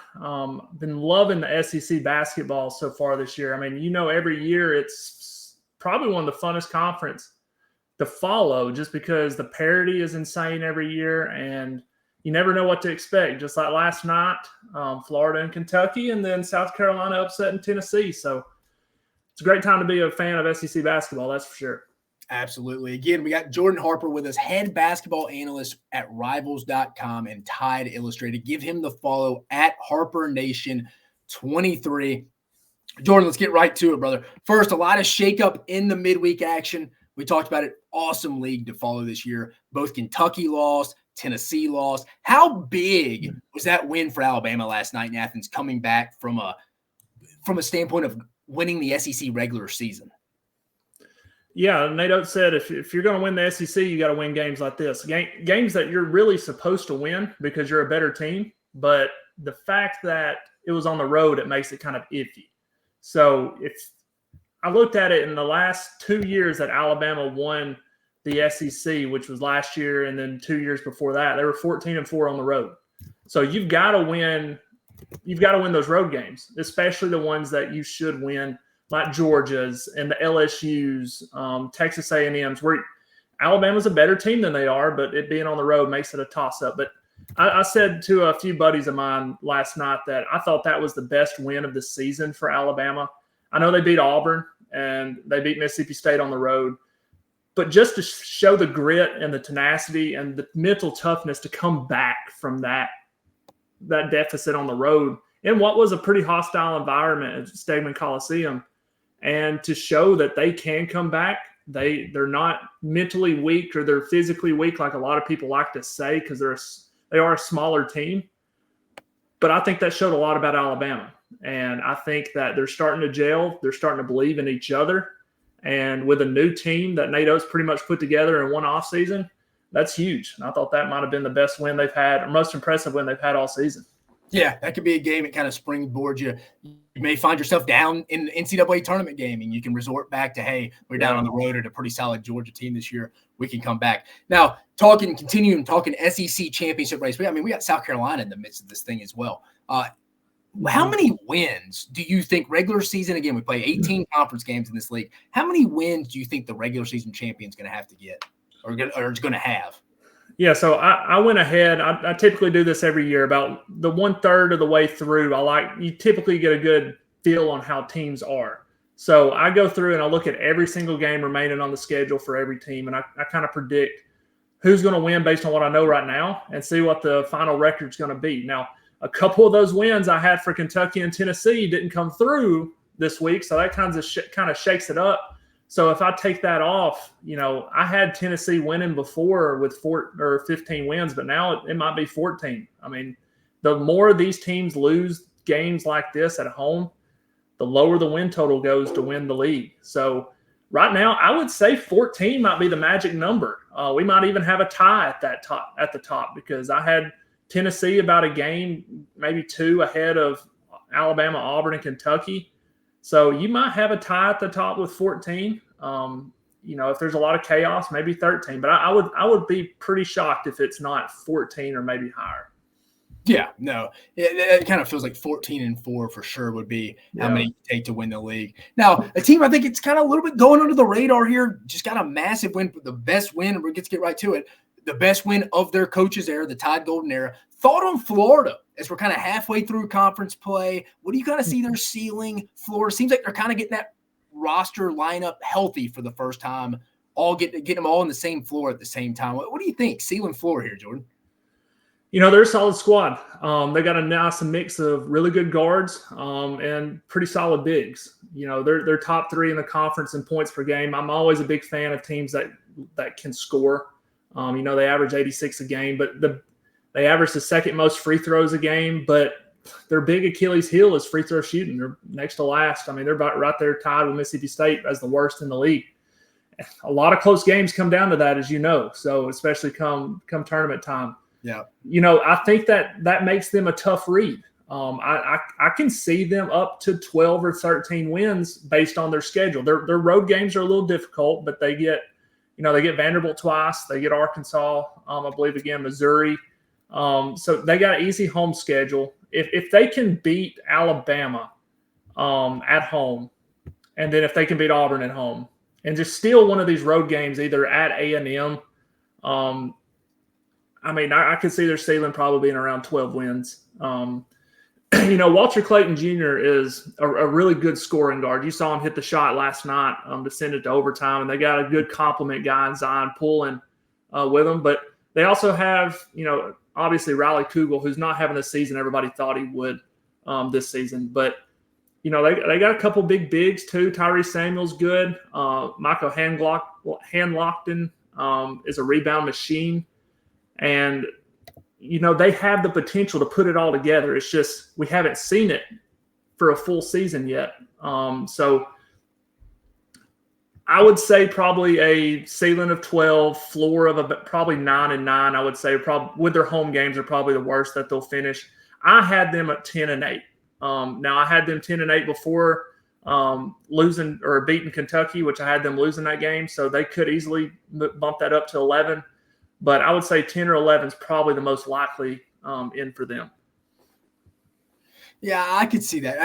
Been loving the SEC basketball so far this year. I mean, every year it's probably one of the funnest conference to follow just because the parity is insane every year and you never know what to expect. Just like last night, Florida and Kentucky, and then South Carolina upsetting Tennessee. So it's a great time to be a fan of SEC basketball, that's for sure. Absolutely. Again, we got Jordan Harper with us, head basketball analyst at Rivals.com and Tide Illustrated. Give him the follow at HarperNation23. Jordan, let's get right to it, brother. First, a lot of shakeup in the midweek action. We talked about it. Awesome league to follow this year. Both Kentucky lost, Tennessee lost. How big was that win for Alabama last night in Athens, coming back from a standpoint of winning the SEC regular season? Yeah, Nato said if you're going to win the SEC, you got to win games like this. Games that you're really supposed to win because you're a better team. But the fact that it was on the road, it makes it kind of iffy. So if I looked at it in the last 2 years that Alabama won the SEC, which was last year and then 2 years before that, they were 14-4 on the road. So you've got to win. You've got to win those road games, especially the ones that you should win, like Georgia's and the LSU's, Texas A&M's, where Alabama's a better team than they are, but it being on the road makes it a toss-up. But I said to a few buddies of mine last night that I thought that was the best win of the season for Alabama. I know they beat Auburn and they beat Mississippi State on the road, but just to show the grit and the tenacity and the mental toughness to come back from that deficit on the road in what was a pretty hostile environment at Stegeman Coliseum, and to show that they can come back. They're not mentally weak or they're physically weak like a lot of people like to say because they are a smaller team. But I think that showed a lot about Alabama. And I think that they're starting to gel. They're starting to believe in each other. And with a new team that NATO's pretty much put together in one offseason, that's huge. And I thought that might have been the best win they've had, or most impressive win they've had all season. Yeah, that could be a game that kind of springboards you. You may find yourself down in the NCAA tournament game, and you can resort back to, hey, we're down on the road at a pretty solid Georgia team this year. We can come back. Now, continuing talking SEC championship race. We got South Carolina in the midst of this thing as well. How many wins do you think regular season? Again, we play 18 conference games in this league. How many wins do you think the regular season champion's going to have to get, or is going to have? Yeah, so I went ahead. I typically do this every year. About the 1/3 of the way through, you typically get a good feel on how teams are. So I go through and I look at every single game remaining on the schedule for every team, and I kind of predict who's going to win based on what I know right now and see what the final record's going to be. Now, a couple of those wins I had for Kentucky and Tennessee didn't come through this week, so that kind of shakes it up. So if I take that off, I had Tennessee winning before with 15 wins, but now it might be 14. I mean, the more these teams lose games like this at home, the lower the win total goes to win the league. So right now, I would say 14 might be the magic number. We might even have a tie at the top because I had Tennessee about a game, maybe two ahead of Alabama, Auburn, and Kentucky. So you might have a tie at the top with 14. If there's a lot of chaos, maybe 13. But I would be pretty shocked if it's not 14 or maybe higher. Yeah, no, it kind of feels like 14-4 for sure would be how many you take to win the league. Now, a team I think it's kind of a little bit going under the radar here, just got a massive win, the best win. We're going to get right to it. The best win of their coaches era, the Tide Golden era. Thought on Florida as we're kind of halfway through conference play. What do you kind of see their ceiling floor? Seems like they're kind of getting that roster lineup healthy for the first time, getting them all on the same floor at the same time. What do you think? Ceiling floor here, Jordan? They're a solid squad. They got a nice mix of really good guards and pretty solid bigs. They're top 3 in the conference in points per game. I'm always a big fan of teams that can score. They average 86 a game, but they average the second most free throws a game. But their big Achilles heel is free throw shooting. They're next to last. I mean, they're about right there tied with Mississippi State as the worst in the league. A lot of close games come down to that, as you know. So especially come tournament time. Yeah. I think that makes them a tough read. I can see them up to 12 or 13 wins based on their schedule. Their road games are a little difficult, but they get Vanderbilt twice. They get Arkansas, I believe again, Missouri. So they got an easy home schedule. If they can beat Alabama at home, and then if they can beat Auburn at home, and just steal one of these road games either at A&M, I could see their ceiling probably being around 12 wins. Walter Clayton Jr. is a really good scoring guard. You saw him hit the shot last night to send it to overtime, and they got a good complement guy in Zion pulling with them. But they also have, obviously Riley Kugel, who's not having the season everybody thought he would this season. But, they got a couple big bigs too. Tyree Samuel's good. Michael Handlockton is a rebound machine. And, they have the potential to put it all together. It's just we haven't seen it for a full season yet. So I would say probably a ceiling of 12, floor of probably 9-9. I would say probably with their home games are probably the worst that they'll finish. I had them at 10-8. Now I had them 10-8 before losing or beating Kentucky, which I had them losing that game. So they could easily bump that up to 11. But I would say 10 or 11 is probably the most likely in for them. Yeah, I could see that.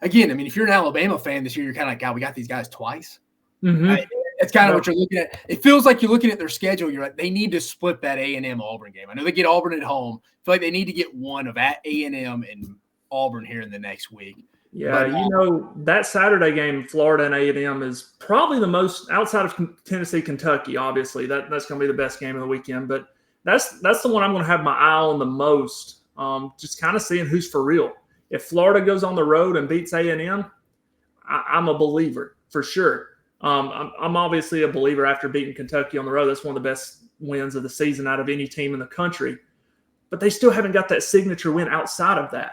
Again, if you're an Alabama fan this year, you're kind of like, God, we got these guys twice. Mm-hmm. It's kind of what you're looking at. It feels like you're looking at their schedule. You're like, they need to split that A&M Auburn game. I know they get Auburn at home. I feel like they need to get one of at A&M and Auburn here in the next week. Yeah, that Saturday game, Florida and A&M is probably the most outside of Tennessee, Kentucky. Obviously, that's going to be the best game of the weekend. But that's the one I'm going to have my eye on the most. Just kind of seeing who's for real. If Florida goes on the road and beats A&M, I'm a believer for sure. I'm obviously a believer after beating Kentucky on the road. That's one of the best wins of the season out of any team in the country. But they still haven't got that signature win outside of that.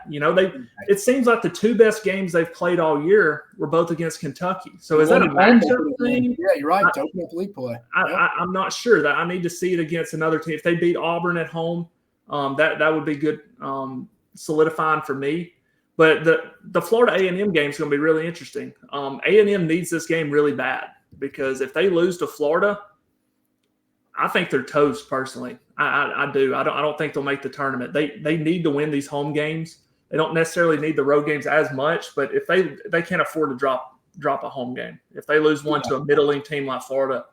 It seems like the two best games they've played all year were both against Kentucky. So is that a matchup thing? Yeah, you're right. To open up league play. I'm not sure. That I need to see it against another team. If they beat Auburn at home, that would be good, solidifying for me. But the Florida A&M game is going to be really interesting. A&M needs this game really bad because if they lose to Florida, I think they're toast personally. I do. I don't think they'll make the tournament. They need to win these home games. They don't necessarily need the road games as much, but if they can't afford to drop a home game. If they lose one to a middling team like Florida,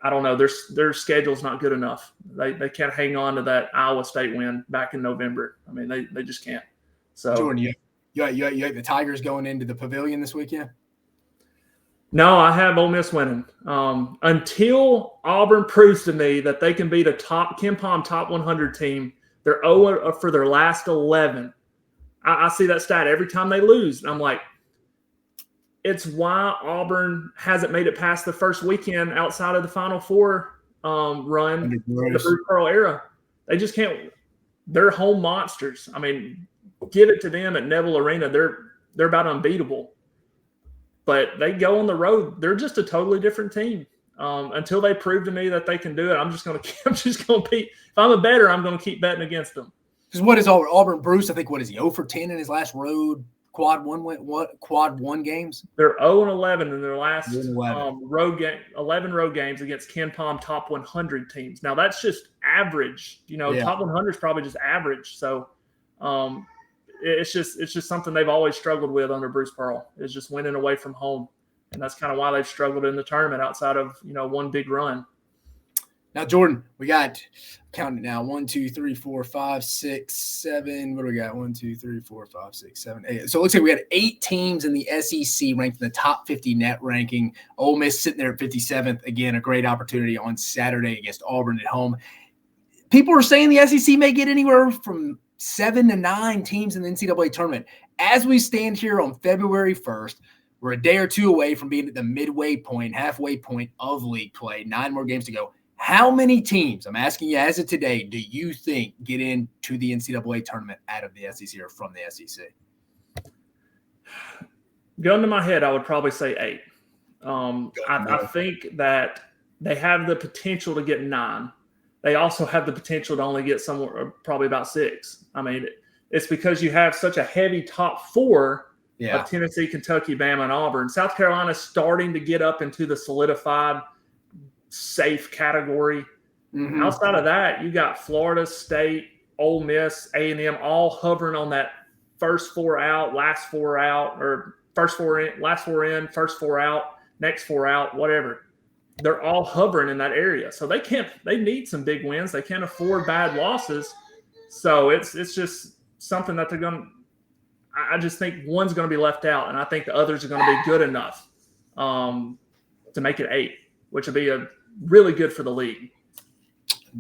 I don't know. Their schedule's not good enough. They can't hang on to that Iowa State win back in November. They just can't. So Jordan, you have the Tigers going into the Pavilion this weekend? No, I have Ole Miss winning. Until Auburn proves to me that they can beat a KenPom top 100 team, they're 0 for their last 11. I see that stat every time they lose. And I'm like, it's why Auburn hasn't made it past the first weekend outside of the Final Four run, the Bruce Pearl era. They just can't. They're home monsters. Give it to them at Neville Arena. They're about unbeatable. But they go on the road. They're just a totally different team. Until they prove to me that they can do it, I'm just going to be. If I'm a bettor, I'm going to keep betting against them. Because what is Auburn? Bruce, I think, what is he? 0 for 10 in his last road quad one games. They're 0-11 in their last road game. 11 road games against KenPom top 100 teams. Now that's just average. Top 100 is probably just average. So. It's just something they've always struggled with under Bruce Pearl is just winning away from home. And that's kind of why they've struggled in the tournament outside of, one big run. Now, Jordan, we got counting now 1, 2, 3, 4, 5, 6, 7. What do we got? 1, 2, 3, 4, 5, 6, 7, 8. So it looks like we had 8 teams in the SEC ranked in the top 50 net ranking. Ole Miss sitting there at 57th. Again, a great opportunity on Saturday against Auburn at home. People are saying the SEC may get anywhere from 7 to 9 teams in the NCAA tournament. As we stand here on February 1st, we're a day or two away from being at the halfway point of league play. 9 more games to go. How many teams, I'm asking you as of today, do you think get into the NCAA tournament out of the SEC or from the SEC? Gun to my head, I would probably say 8. I think that they have the potential to get 9. They also have the potential to only get somewhere probably about 6. I mean, it's because you have such a heavy top 4 of Tennessee, Kentucky, Bama, and Auburn. South Carolina is starting to get up into the solidified, safe category. Mm-hmm. Outside of that, you got Florida State, Ole Miss, A&M, all hovering on that first 4 out, last 4 out, or first 4 in, last 4 in, first 4 out, next 4 out, whatever. They're all hovering in that area. So they need some big wins. They can't afford bad losses. So it's just something that they're going to – I just think one's going to be left out, and I think the others are going to be good enough to make it 8, which would be really good for the league.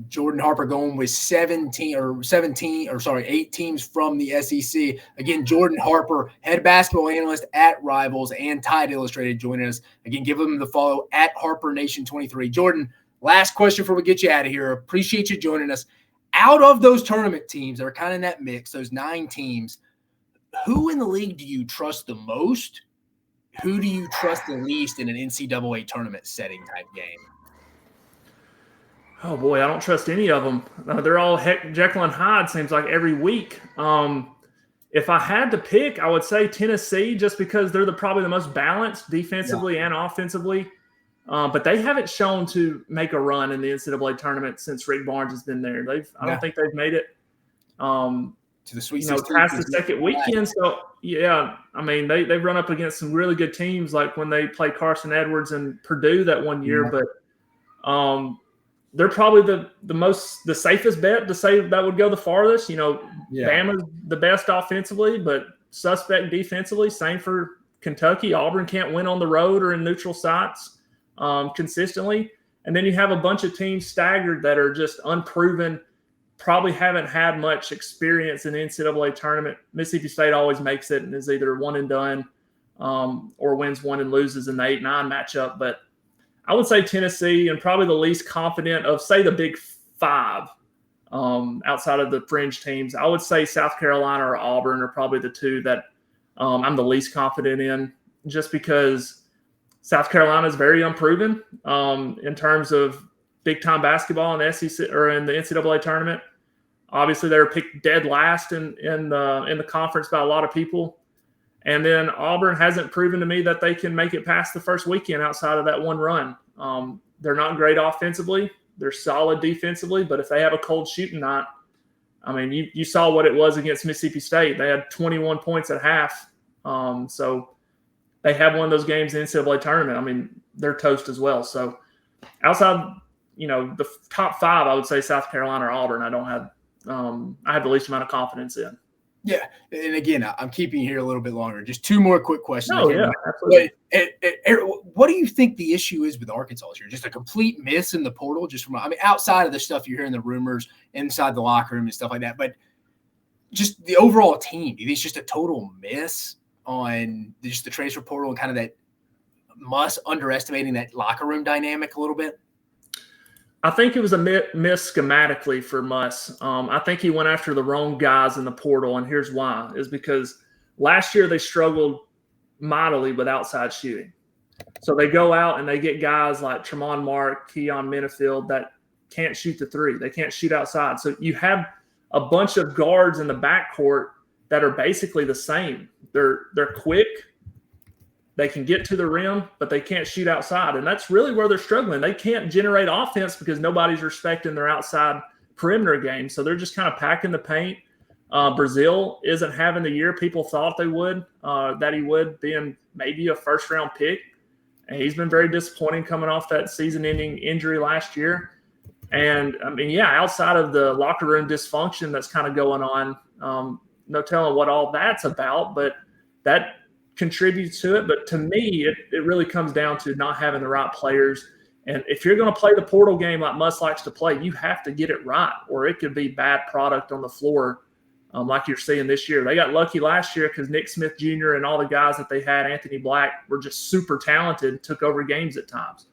Jordan Harper going with 8 teams from the SEC. Again, Jordan Harper, head basketball analyst at Rivals and Tide Illustrated, joining us. Again, give him the follow at HarperNation23. Jordan, last question before we get you out of here. Appreciate you joining us. Out of those tournament teams that are kind of in that mix, those 9 teams, who in the league do you trust the most? Who do you trust the least in an NCAA tournament setting type game? Oh, boy, I don't trust any of them. They're all Jekyll and Hyde, seems like, every week. If I had to pick, I would say Tennessee, just because they're probably the most balanced defensively and offensively. But they haven't shown to make a run in the NCAA tournament since Rick Barnes has been there. I don't think they've made it to the Sweet 16 past the second weekend. So, yeah, I mean, they've run up against some really good teams, like when they played Carson Edwards and Purdue that one year. But they're probably the safest bet to say that would go the farthest. Bama's the best offensively, but suspect defensively. Same for Kentucky. Auburn can't win on the road or in neutral sites consistently. And then you have a bunch of teams staggered that are just unproven, probably haven't had much experience in the NCAA tournament. Mississippi State always makes it and is either one and done or wins one and loses in the 8-9 matchup. But I would say Tennessee, and probably the least confident of, say, the Big 5 outside of the fringe teams. I would say South Carolina or Auburn are probably the 2 that I'm the least confident in, just because South Carolina is very unproven in terms of big-time basketball in the SEC or in the NCAA tournament. Obviously, they were picked dead last in the conference by a lot of people. And then Auburn hasn't proven to me that they can make it past the first weekend outside of that one run. They're not great offensively. They're solid defensively. But if they have a cold shooting night, I mean, you saw what it was against Mississippi State. They had 21 points at half. So they have one of those games in the NCAA tournament. I mean, they're toast as well. So outside, the top 5, I would say South Carolina or Auburn. I have the least amount of confidence in. Yeah, and again, I'm keeping you here a little bit longer. Just 2 more quick questions. Oh, yeah, absolutely. What do you think the issue is with Arkansas this year? Just a complete miss in the portal? Outside of the stuff you're hearing, the rumors inside the locker room and stuff like that, but just the overall team, do you think it's just a total miss on just the transfer portal and kind of that underestimating that locker room dynamic a little bit? I think it was a miss schematically for Muss. I think he went after the wrong guys in the portal, and here's why. Is because last year they struggled mightily with outside shooting. So they go out and they get guys like Tremont Mark, Keon Minifield that can't shoot the 3. They can't shoot outside. So you have a bunch of guards in the backcourt that are basically the same. They're quick. They can get to the rim, but they can't shoot outside. And that's really where they're struggling. They can't generate offense because nobody's respecting their outside perimeter game. So they're just kind of packing the paint. Brazil isn't having the year people thought that he would, being maybe a first-round pick. And he's been very disappointing coming off that season-ending injury last year. And, I mean, outside of the locker room dysfunction that's kind of going on, no telling what all that's about, but that – contributes to it. But to me, it really comes down to not having the right players. And if you're going to play the portal game like Muss likes to play, you have to get it right, or it could be bad product on the floor like you're seeing this year. They got lucky last year because Nick Smith Jr. and all the guys that they had, Anthony Black, were just super talented and took over games at times.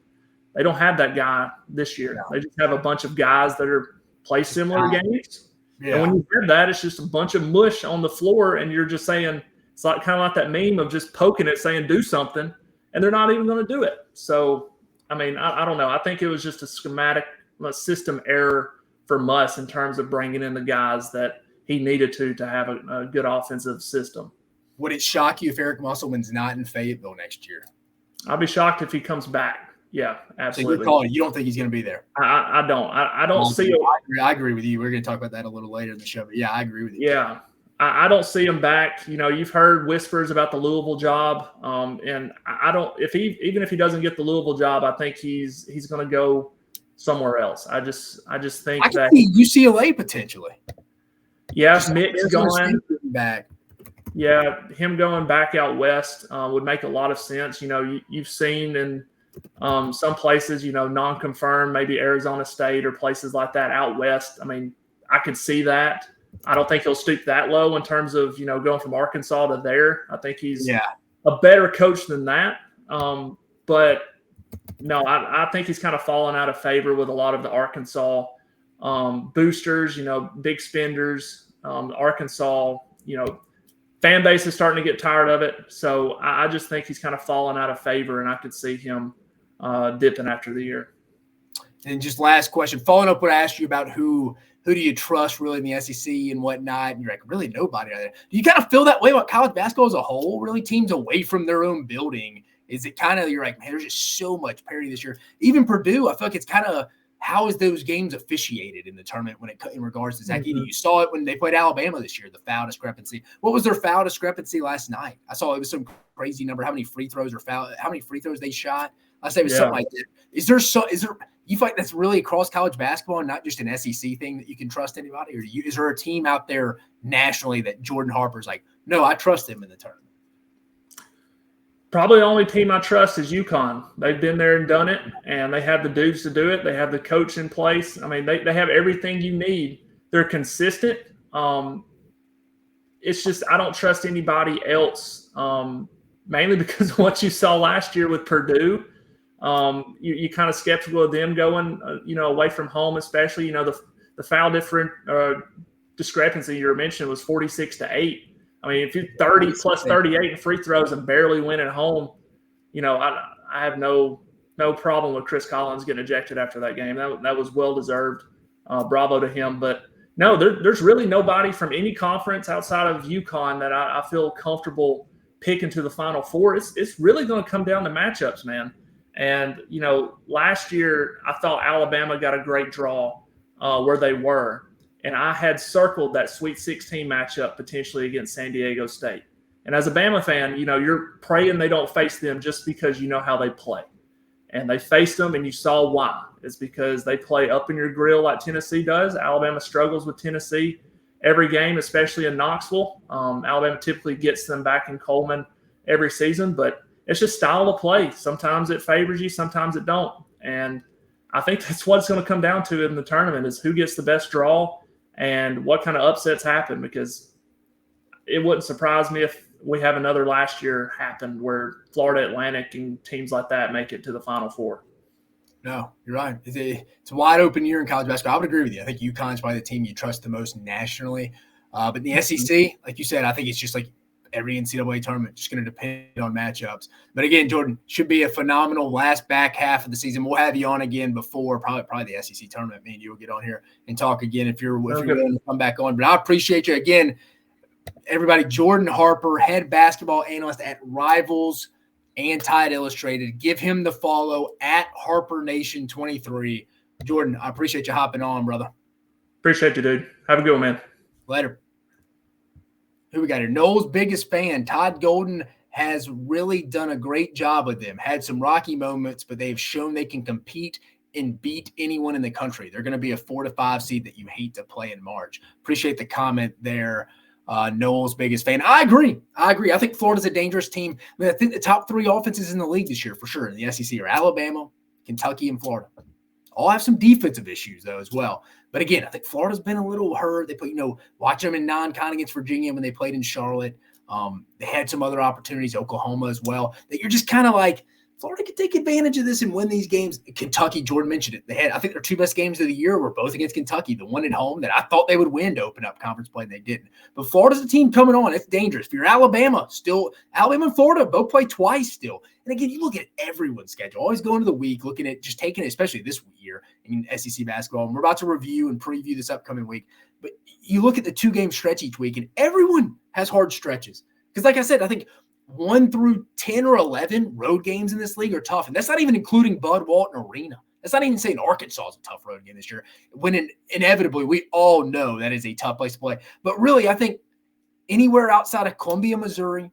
They don't have that guy this year. Yeah. They just have a bunch of guys that are play similar games. Yeah. And when you have that, it's just a bunch of mush on the floor, and you're just saying it's like kind of like that meme of just poking it, saying do something, and they're not even going to do it. So, I mean, I don't know. I think it was just a system error for Muss in terms of bringing in the guys that he needed to have a good offensive system. Would it shock you if Eric Musselman's not in Fayetteville next year? I'll be shocked if he comes back. Yeah, absolutely. So you're calling, you don't think he's going to be there? I don't. I don't see him. I agree with you. We're going to talk about that a little later in the show. But yeah, I agree with you. Yeah, I don't see him back. You know, you've heard whispers about the Louisville job, and I don't. Even if he doesn't get the Louisville job, I think he's going to go somewhere else. I just think that UCLA potentially. Yeah, Mick's going back. Yeah, him going back out west would make a lot of sense. You know, you've seen in some places, you know, non-confirmed, maybe Arizona State or places like that out west. I mean, I could see that. I don't think he'll stoop that low in terms of, you know, going from Arkansas to there. I think he's a better coach than that. But no, I think he's kind of fallen out of favor with a lot of the Arkansas boosters, you know, big spenders. Arkansas, you know, fan base is starting to get tired of it. So I just think he's kind of fallen out of favor, and I could see him dipping after the year. And just last question, following up what I asked you about who do you trust really in the SEC and whatnot, and you're like, really nobody out there. Do you kind of feel that way about college basketball as a whole, really teams away from their own building? Is it kind of, you're like, man, there's just so much parity this year. Even Purdue, I feel like it's kind of, how is those games officiated in the tournament in regards to Zach Edey? You saw it when they played Alabama this year, the foul discrepancy. What was their foul discrepancy last night? I saw it was some crazy number, how many free throws they shot. I say it was something like that. Is there you feel like that's really across college basketball and not just an SEC thing that you can trust anybody? Or is there a team out there nationally that Jordan Harper's like, no, I trust him in the tournament? Probably the only team I trust is UConn. They've been there and done it, and they have the dudes to do it. They have the coach in place. I mean, they have everything you need. They're consistent. It's just I don't trust anybody else, mainly because of what you saw last year with Purdue. You kind of skeptical of them going, you know, away from home, especially. You know, the foul discrepancy you mentioned was 46-8. I mean, if you're 30 plus 38 in free throws and barely win at home, you know, I have no problem with Chris Collins getting ejected after that game. That was well deserved. Bravo to him. But no, there's really nobody from any conference outside of UConn that I feel comfortable picking to the Final Four. It's really going to come down to matchups, man. And you know, last year I thought Alabama got a great draw where they were. And I had circled that Sweet 16 matchup potentially against San Diego State. And as a Bama fan, you know, you're praying they don't face them just because you know how they play. And they faced them, and you saw why. It's because they play up in your grill like Tennessee does. Alabama struggles with Tennessee every game, especially in Knoxville. Alabama typically gets them back in Coleman every season, but it's just style of play. Sometimes it favors you, sometimes it don't. And I think that's what it's going to come down to in the tournament is who gets the best draw and what kind of upsets happen, because it wouldn't surprise me if we have another last year happen where Florida Atlantic and teams like that make it to the Final Four. No, you're right. It's a wide open year in college basketball. I would agree with you. I think UConn's probably the team you trust the most nationally. But in the SEC, like you said, I think it's just like every NCAA tournament, just going to depend on matchups. But again, Jordan, should be a phenomenal last back half of the season. We'll have you on again before probably the SEC tournament. Me and you will get on here and talk again if you're willing to come back on. But I appreciate you again, everybody. Jordan Harper, head basketball analyst at Rivals and Tide Illustrated. Give him the follow at HarperNation23. Jordan, I appreciate you hopping on, brother. Appreciate you, dude. Have a good one, man. Later. Who we got here? Noel's biggest fan, Todd Golden, has really done a great job with them. Had some rocky moments, but they've shown they can compete and beat anyone in the country. They're going to be a 4 to 5 seed that you hate to play in March. Appreciate the comment there. Noel's biggest fan. I agree. I think Florida's a dangerous team. I mean, I think the top 3 offenses in the league this year for sure in the SEC are Alabama, Kentucky, and Florida. All have some defensive issues, though, as well. But again, I think Florida's been a little hurt. They put, watch them in non-con against Virginia when they played in Charlotte. They had some other opportunities, Oklahoma as well, that you're just kind of like, Florida could take advantage of this and win these games. Kentucky, Jordan mentioned it. I think their two best games of the year were both against Kentucky. The one at home that I thought they would win to open up conference play, and they didn't. But Florida's a team coming on. It's dangerous. If you're Alabama, Alabama and Florida both play twice still. And again, you look at everyone's schedule. Always going to the week, looking at just taking it, especially this year in SEC basketball. And we're about to review and preview this upcoming week. But you look at the 2-game stretch each week, and everyone has hard stretches. Because like I said, I think 1 through 10 or 11 road games in this league are tough. And that's not even including Bud Walton Arena. That's not even saying Arkansas is a tough road game this year, when inevitably we all know that is a tough place to play. But really, I think anywhere outside of Columbia, Missouri,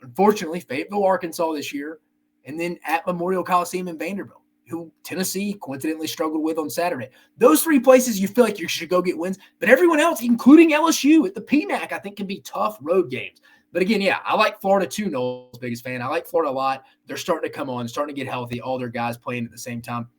unfortunately, Fayetteville, Arkansas this year, and then at Memorial Coliseum in Vanderbilt, who Tennessee coincidentally struggled with on Saturday. Those 3 places you feel like you should go get wins. But everyone else, including LSU at the PMAC, I think can be tough road games. But again, yeah, I like Florida too, Noel's biggest fan. I like Florida a lot. They're starting to come on, starting to get healthy, all their guys playing at the same time.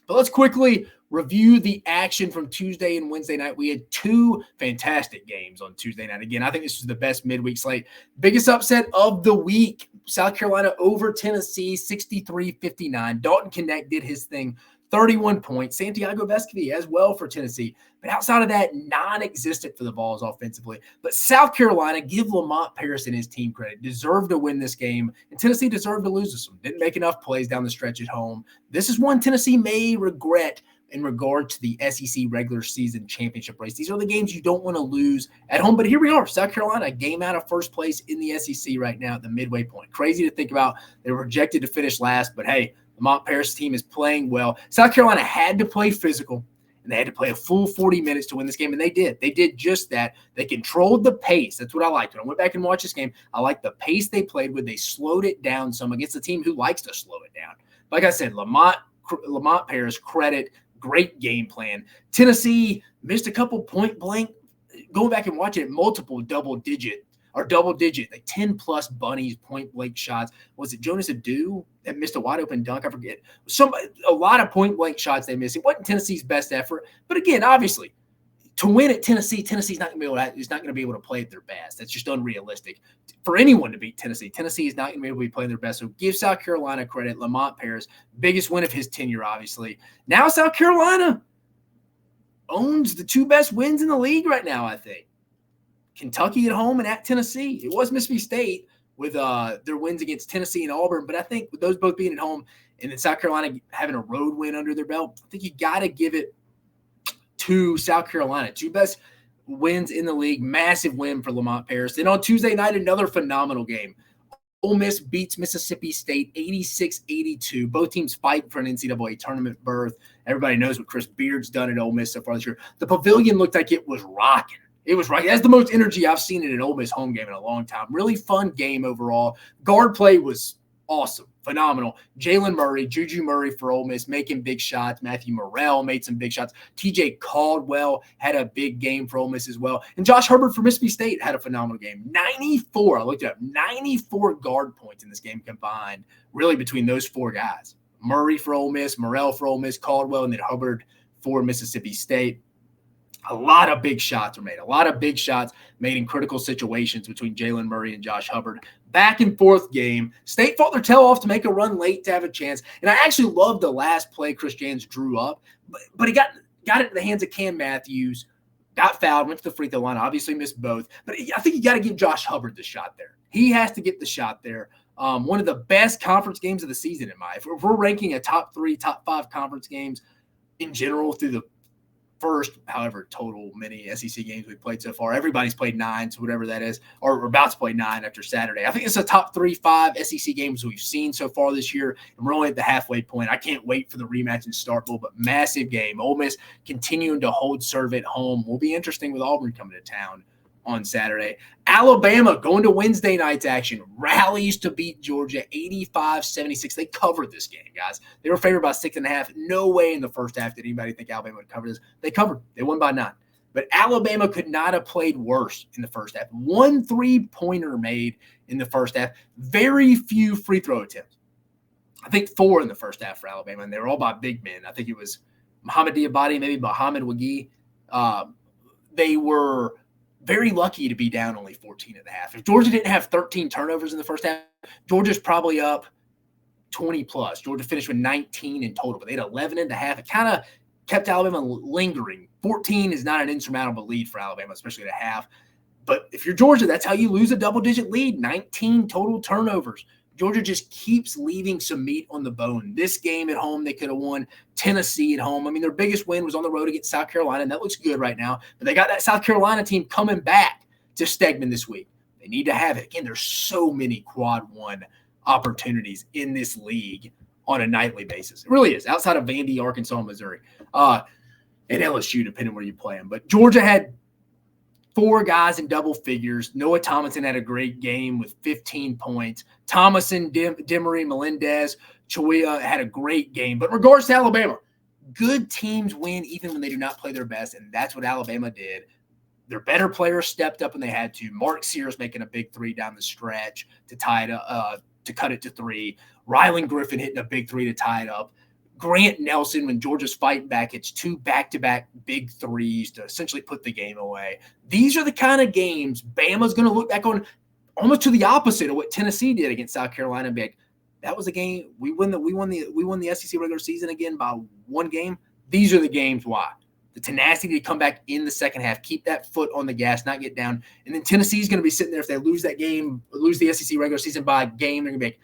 But let's quickly review the action from Tuesday and Wednesday night. We had 2 fantastic games on Tuesday night. Again, I think this was the best midweek slate. Biggest upset of the week, South Carolina over Tennessee, 63-59. Dalton Knecht did his thing, 31 points. Santiago Vescovi as well for Tennessee. But outside of that, non-existent for the Vols offensively. But South Carolina, give Lamont Paris and his team credit, deserved to win this game. And Tennessee deserved to lose this one. Didn't make enough plays down the stretch at home. This is one Tennessee may regret in regard to the SEC regular season championship race. These are the games you don't want to lose at home. But here we are, South Carolina, a game out of first place in the SEC right now at the midway point. Crazy to think about. They were projected to finish last, but hey, Lamont Paris' team is playing well. South Carolina had to play physical, and they had to play a full 40 minutes to win this game, and they did. They did just that. They controlled the pace. That's what I liked. When I went back and watched this game, I liked the pace they played with. They slowed it down some against a team who likes to slow it down. Like I said, Lamont Paris, credit, great game plan. Tennessee missed a couple point blank. Going back and watching it, multiple double digit, like 10-plus bunnies, point blank shots. Was it Jonas Adu that missed a wide open dunk? I forget. A lot of point blank shots they missed. It wasn't Tennessee's best effort, but again, obviously, to win at Tennessee's not going to be able to play at their best. That's just unrealistic for anyone to beat Tennessee. Tennessee is not going to be able to be playing their best. So give South Carolina credit. Lamont Paris, biggest win of his tenure, obviously. Now South Carolina owns the 2 best wins in the league right now, I think. Kentucky at home and at Tennessee. It was Mississippi State with their wins against Tennessee and Auburn, but I think with those both being at home and then South Carolina having a road win under their belt, I think you got to give it to South Carolina. 2 best wins in the league. Massive win for Lamont Paris. Then on Tuesday night, another phenomenal game. Ole Miss beats Mississippi State 86-82. Both teams fight for an NCAA tournament berth. Everybody knows what Chris Beard's done at Ole Miss so far this year. The Pavilion looked like it was rocking. It was right. That's the most energy I've seen in an Ole Miss home game in a long time. Really fun game overall. Guard play was awesome, phenomenal. Jalen Murray, Juju Murray for Ole Miss, making big shots. Matthew Morrell made some big shots. TJ Caldwell had a big game for Ole Miss as well. And Josh Herbert for Mississippi State had a phenomenal game. 94, I looked it up, 94 guard points in this game combined, really between those 4 guys. Murray for Ole Miss, Morrell for Ole Miss, Caldwell, and then Hubbard for Mississippi State. A lot of big shots were made. A lot of big shots made in critical situations between Jalen Murray and Josh Hubbard. Back and forth game. State fought their tail off to make a run late to have a chance. And I actually loved the last play Chris Jans drew up. But he got it in the hands of Cam Matthews, got fouled, went to the free throw line, obviously missed both. But I think you got to give Josh Hubbard the shot there. He has to get the shot there. One of the best conference games of the season, if we're ranking a top 3, top 5 conference games in general through the first, however total many SEC games we've played so far. Everybody's played 9, so whatever that is, or we're about to play 9 after Saturday. I think it's a top 3, 5 SEC games we've seen so far this year, and we're only at the halfway point. I can't wait for the rematch in Starkville, but massive game. Ole Miss continuing to hold serve at home. Will be interesting with Auburn coming to town on Saturday. Alabama going to Wednesday night's action. Rallies to beat Georgia 85-76. They covered this game, guys. They were favored by 6.5. No way in the first half did anybody think Alabama would cover this. They covered. They won by 9. But Alabama could not have played worse in the first half. 1 3-pointer made in the first half. Very few free throw attempts. I think 4 in the first half for Alabama, and they were all by big men. I think it was Muhammad Diabate, maybe Muhammad Wagi. They were very lucky to be down only 14 at the half. If Georgia didn't have 13 turnovers in the first half, Georgia's probably up 20 plus. Georgia finished with 19 in total, but they had 11 and a half. It kind of kept Alabama lingering. 14 is not an insurmountable lead for Alabama, especially at a half. But if you're Georgia, that's how you lose a double-digit lead, 19 total turnovers. Georgia just keeps leaving some meat on the bone. This game at home, they could have won. Tennessee at home. I mean, their biggest win was on the road against South Carolina, and that looks good right now. But they got that South Carolina team coming back to Stegman this week. They need to have it. Again, there's so many quad one opportunities in this league on a nightly basis. It really is, outside of Vandy, Arkansas, Missouri, and LSU, depending where you play them. But Georgia had 4 guys in double figures. Noah Thomason had a great game with 15 points. Thomason, Demery, Melendez, Chawea had a great game. But in regards to Alabama, good teams win even when they do not play their best, and that's what Alabama did. Their better players stepped up when they had to. Mark Sears making a big 3 down the stretch to tie it up, to cut it to 3. Rylan Griffin hitting a big 3 to tie it up. Grant Nelson, when Georgia's fighting back, it's 2 back-to-back big 3s to essentially put the game away. These are the kind of games Bama's going to look back on almost to the opposite of what Tennessee did against South Carolina and be like, that was a game we won the SEC regular season again by 1 game. These are the games why. The tenacity to come back in the second half, keep that foot on the gas, not get down. And then Tennessee's going to be sitting there if they lose that game, lose the SEC regular season by a game, they're going to be like,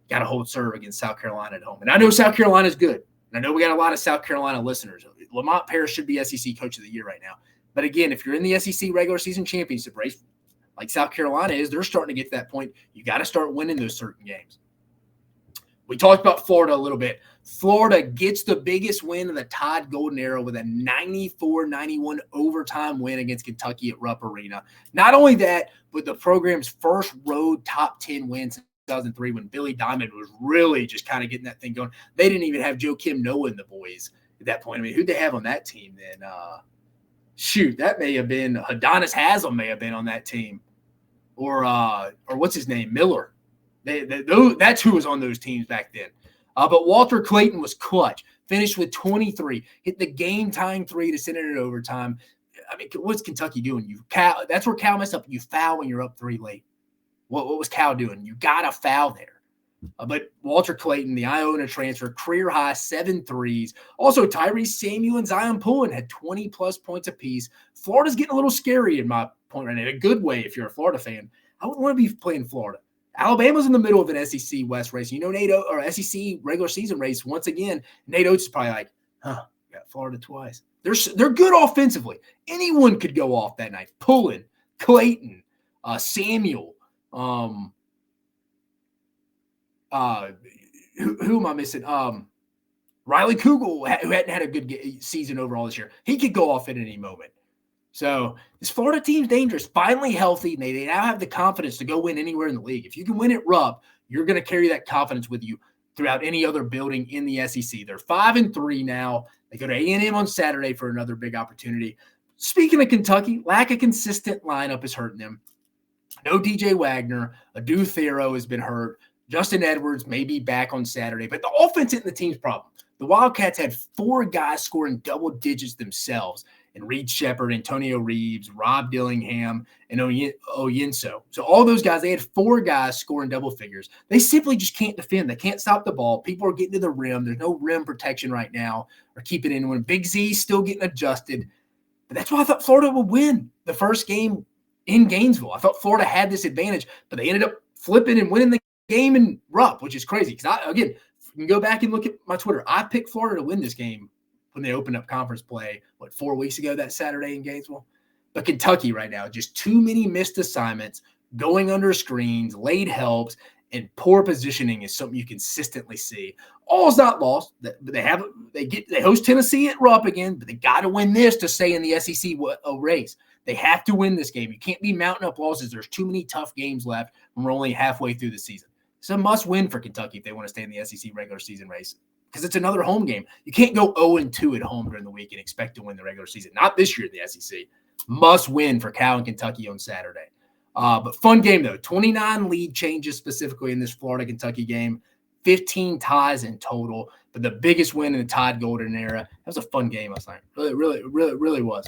got to hold serve against South Carolina at home. And I know South Carolina's good. And I know we got a lot of South Carolina listeners. Lamont Paris should be SEC Coach of the Year right now. But again, if you're in the SEC regular season championship race, like South Carolina is, they're starting to get to that point. You got to start winning those certain games. We talked about Florida a little bit. Florida gets the biggest win in the Todd Golden era with a 94-91 overtime win against Kentucky at Rupp Arena. Not only that, but the program's first road top 10 win since 2003 when Billy Diamond was really just kind of getting that thing going. They didn't even have Joe Kim Noah and the boys at that point. I mean, who'd they have on that team then? That may have been Adonis Haslam may have been on that team. Or what's his name? Miller. That's who was on those teams back then. But Walter Clayton was clutch. Finished with 23. Hit the game-tying 3 to send it in overtime. I mean, what's Kentucky doing? That's where Cal messed up. You foul when you're up 3 late. What was Cal doing? You got a foul there. But Walter Clayton, the Iona transfer, career high 7 threes. Also, Tyrese Samuel and Zion Pullen had 20-plus points apiece. Florida's getting a little scary in my point right now, in a good way if you're a Florida fan. I wouldn't want to be playing Florida. Alabama's in the middle of an SEC West race. You know, SEC regular season race once again. Nate Oates is probably like, got Florida twice. They're good offensively. Anyone could go off that night. Pullen, Clayton, Samuel. Who am I missing? Riley Kugel, who hadn't had a good season overall this year. He could go off at any moment. So this Florida team's dangerous, finally healthy. And they now have the confidence to go win anywhere in the league. If you can win at Rupp, you're going to carry that confidence with you throughout any other building in the SEC. They're 5-3 now. They go to A&M on Saturday for another big opportunity. Speaking of Kentucky, lack of consistent lineup is hurting them. No DJ Wagner. Adu Thero has been hurt. Justin Edwards may be back on Saturday. But the offense isn't the team's problem. The Wildcats had 4 guys scoring double digits themselves. And Reed Shepard, Antonio Reeves, Rob Dillingham, and Oyinso. So all those guys, they had 4 guys scoring double figures. They simply just can't defend. They can't stop the ball. People are getting to the rim. There's no rim protection right now or keep it in. When Big Z's still getting adjusted. But that's why I thought Florida would win the first game in Gainesville. I thought Florida had this advantage, but they ended up flipping and winning the game in Rupp, which is crazy. Because, again, you can go back and look at my Twitter. I picked Florida to win this game when they opened up conference play, 4 weeks ago that Saturday in Gainesville? But Kentucky right now, just too many missed assignments, going under screens, late helps, and poor positioning is something you consistently see. All's not lost. They host Tennessee at Rupp again, but they got to win this to stay in the SEC race. They have to win this game. You can't be mounting up losses. There's too many tough games left when we're only halfway through the season. It's a must-win for Kentucky if they want to stay in the SEC regular season race because it's another home game. You can't go 0-2 at home during the week and expect to win the regular season. Not this year in the SEC. Must win for Cal and Kentucky on Saturday. But fun game, though. 29 lead changes specifically in this Florida-Kentucky game. 15 ties in total. But the biggest win in the Todd Golden era. That was a fun game last night. Really was.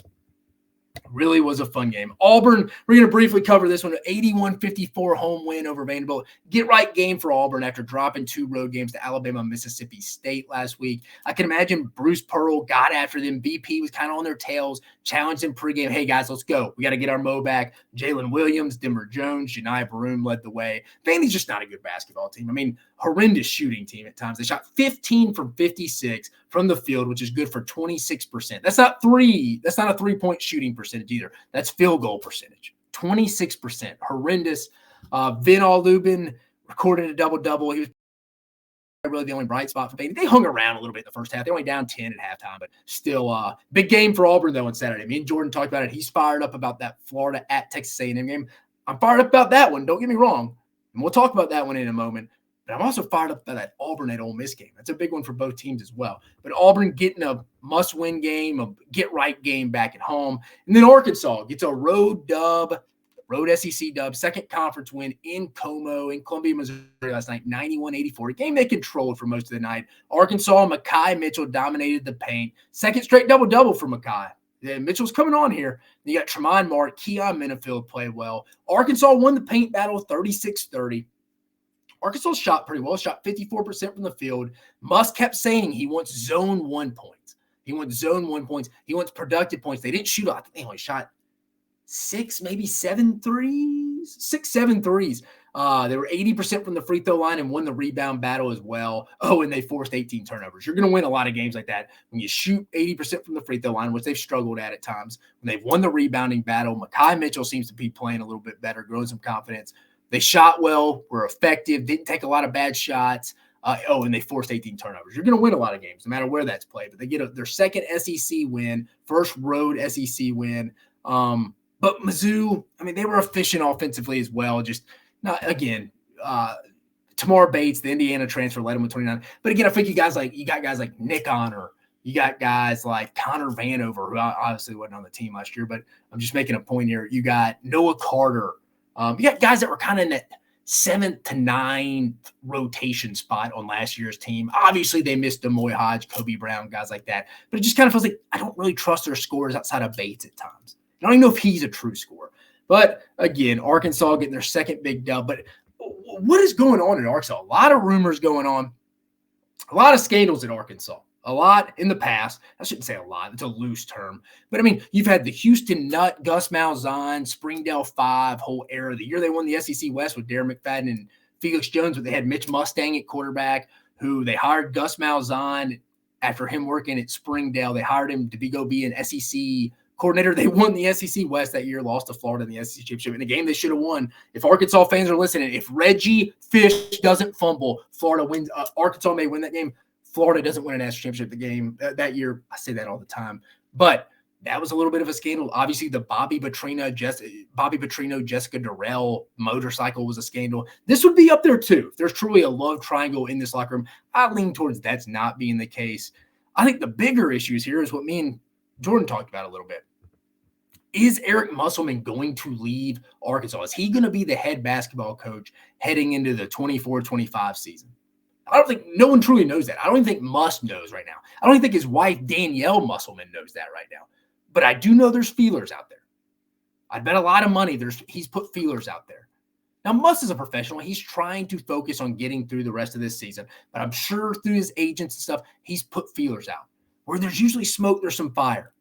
Really was a fun game. Auburn, we're going to briefly cover this one, an 81-54 home win over Vanderbilt. Get right game for Auburn after dropping 2 road games to Alabama and Mississippi State last week. I can imagine Bruce Pearl got after them. BP was kind of on their tails, challenged them pregame. Hey, guys, let's go. We got to get our Mo back. Jalen Williams, Denver Jones, Janai Baroom led the way. Vandy's just not a good basketball team. I mean, horrendous shooting team at times. They shot 15 from 56 from the field, which is good for 26%. That's not a three-point shooting percentage either. That's field goal percentage. 26%. Horrendous. Vin Lubin recorded a double-double. He was really the only bright spot for Vandy. They hung around a little bit in the first half. They're only down 10 at halftime, but still big game for Auburn, though, on Saturday. Me and Jordan talked about it. He's fired up about that Florida at Texas A&M game. I'm fired up about that one. Don't get me wrong. And we'll talk about that one in a moment. But I'm also fired up about that Auburn at Ole Miss game. That's a big one for both teams as well. But Auburn getting a must-win game, a get-right game back at home. And then Arkansas gets a road SEC dub, second conference win in Como, in Columbia, Missouri last night, 91-84. A game they controlled for most of the night. Arkansas, Mekhi Mitchell dominated the paint. Second straight double-double for Mekhi. Yeah, Mitchell's coming on here. Then you got Tremont Mark, Keon Minifield played well. Arkansas won the paint battle 36-30. Arkansas shot pretty well, shot 54% from the field. Must kept saying he wants zone 1 points. He wants zone 1 points. He wants productive points. They didn't shoot. I think they only shot 7 threes. They were 80% from the free throw line and won the rebound battle as well. Oh, and they forced 18 turnovers. You're going to win a lot of games like that when you shoot 80% from the free throw line, which they've struggled at times. When they've won the rebounding battle, Mekhi Mitchell seems to be playing a little bit better, growing some confidence. They shot well, were effective, didn't take a lot of bad shots. And they forced 18 turnovers. You're going to win a lot of games, no matter where that's played. But they get their second SEC win, first road SEC win. But Mizzou, I mean, they were efficient offensively as well. Just not again. Tamar Bates, the Indiana transfer, led them with 29. But again, I think you got guys like Nick Honor. You got guys like Connor Vanover, who obviously wasn't on the team last year. But I'm just making a point here. You got Noah Carter. You got guys that were kind of in that 7th to 9th rotation spot on last year's team. Obviously, they missed Demoy Hodge, Kobe Brown, guys like that. But it just kind of feels like I don't really trust their scores outside of Bates at times. I don't even know if he's a true scorer. But again, Arkansas getting their second big dub. But what is going on in Arkansas? A lot of rumors going on. A lot of scandals in Arkansas. A lot in the past. I shouldn't say a lot. It's a loose term. But, I mean, you've had the Houston Nut, Gus Malzahn, Springdale 5 whole era. The year they won the SEC West with Darren McFadden and Felix Jones, but they had Mitch Mustang at quarterback, who they hired Gus Malzahn after him working at Springdale. They hired him to go be an SEC coordinator. They won the SEC West that year, lost to Florida in the SEC championship in a game they should have won. If Arkansas fans are listening, if Reggie Fish doesn't fumble, Florida wins. Arkansas may win that game. Florida doesn't win a national championship the game that year. I say that all the time, but that was a little bit of a scandal. Obviously, the Bobby Petrino, Jessica Durrell motorcycle was a scandal. This would be up there too. If there's truly a love triangle in this locker room, I lean towards that's not being the case. I think the bigger issues here is what me and Jordan talked about a little bit. Is Eric Musselman going to leave Arkansas? Is he going to be the head basketball coach heading into the 24-25 season? I don't think no one truly knows that. I don't even think Muss knows right now. I don't even think his wife, Danielle Musselman, knows that right now. But I do know there's feelers out there. I'd bet a lot of money he's put feelers out there. Now, Muss is a professional. He's trying to focus on getting through the rest of this season. But I'm sure through his agents and stuff, he's put feelers out. Where there's usually smoke, there's some fire.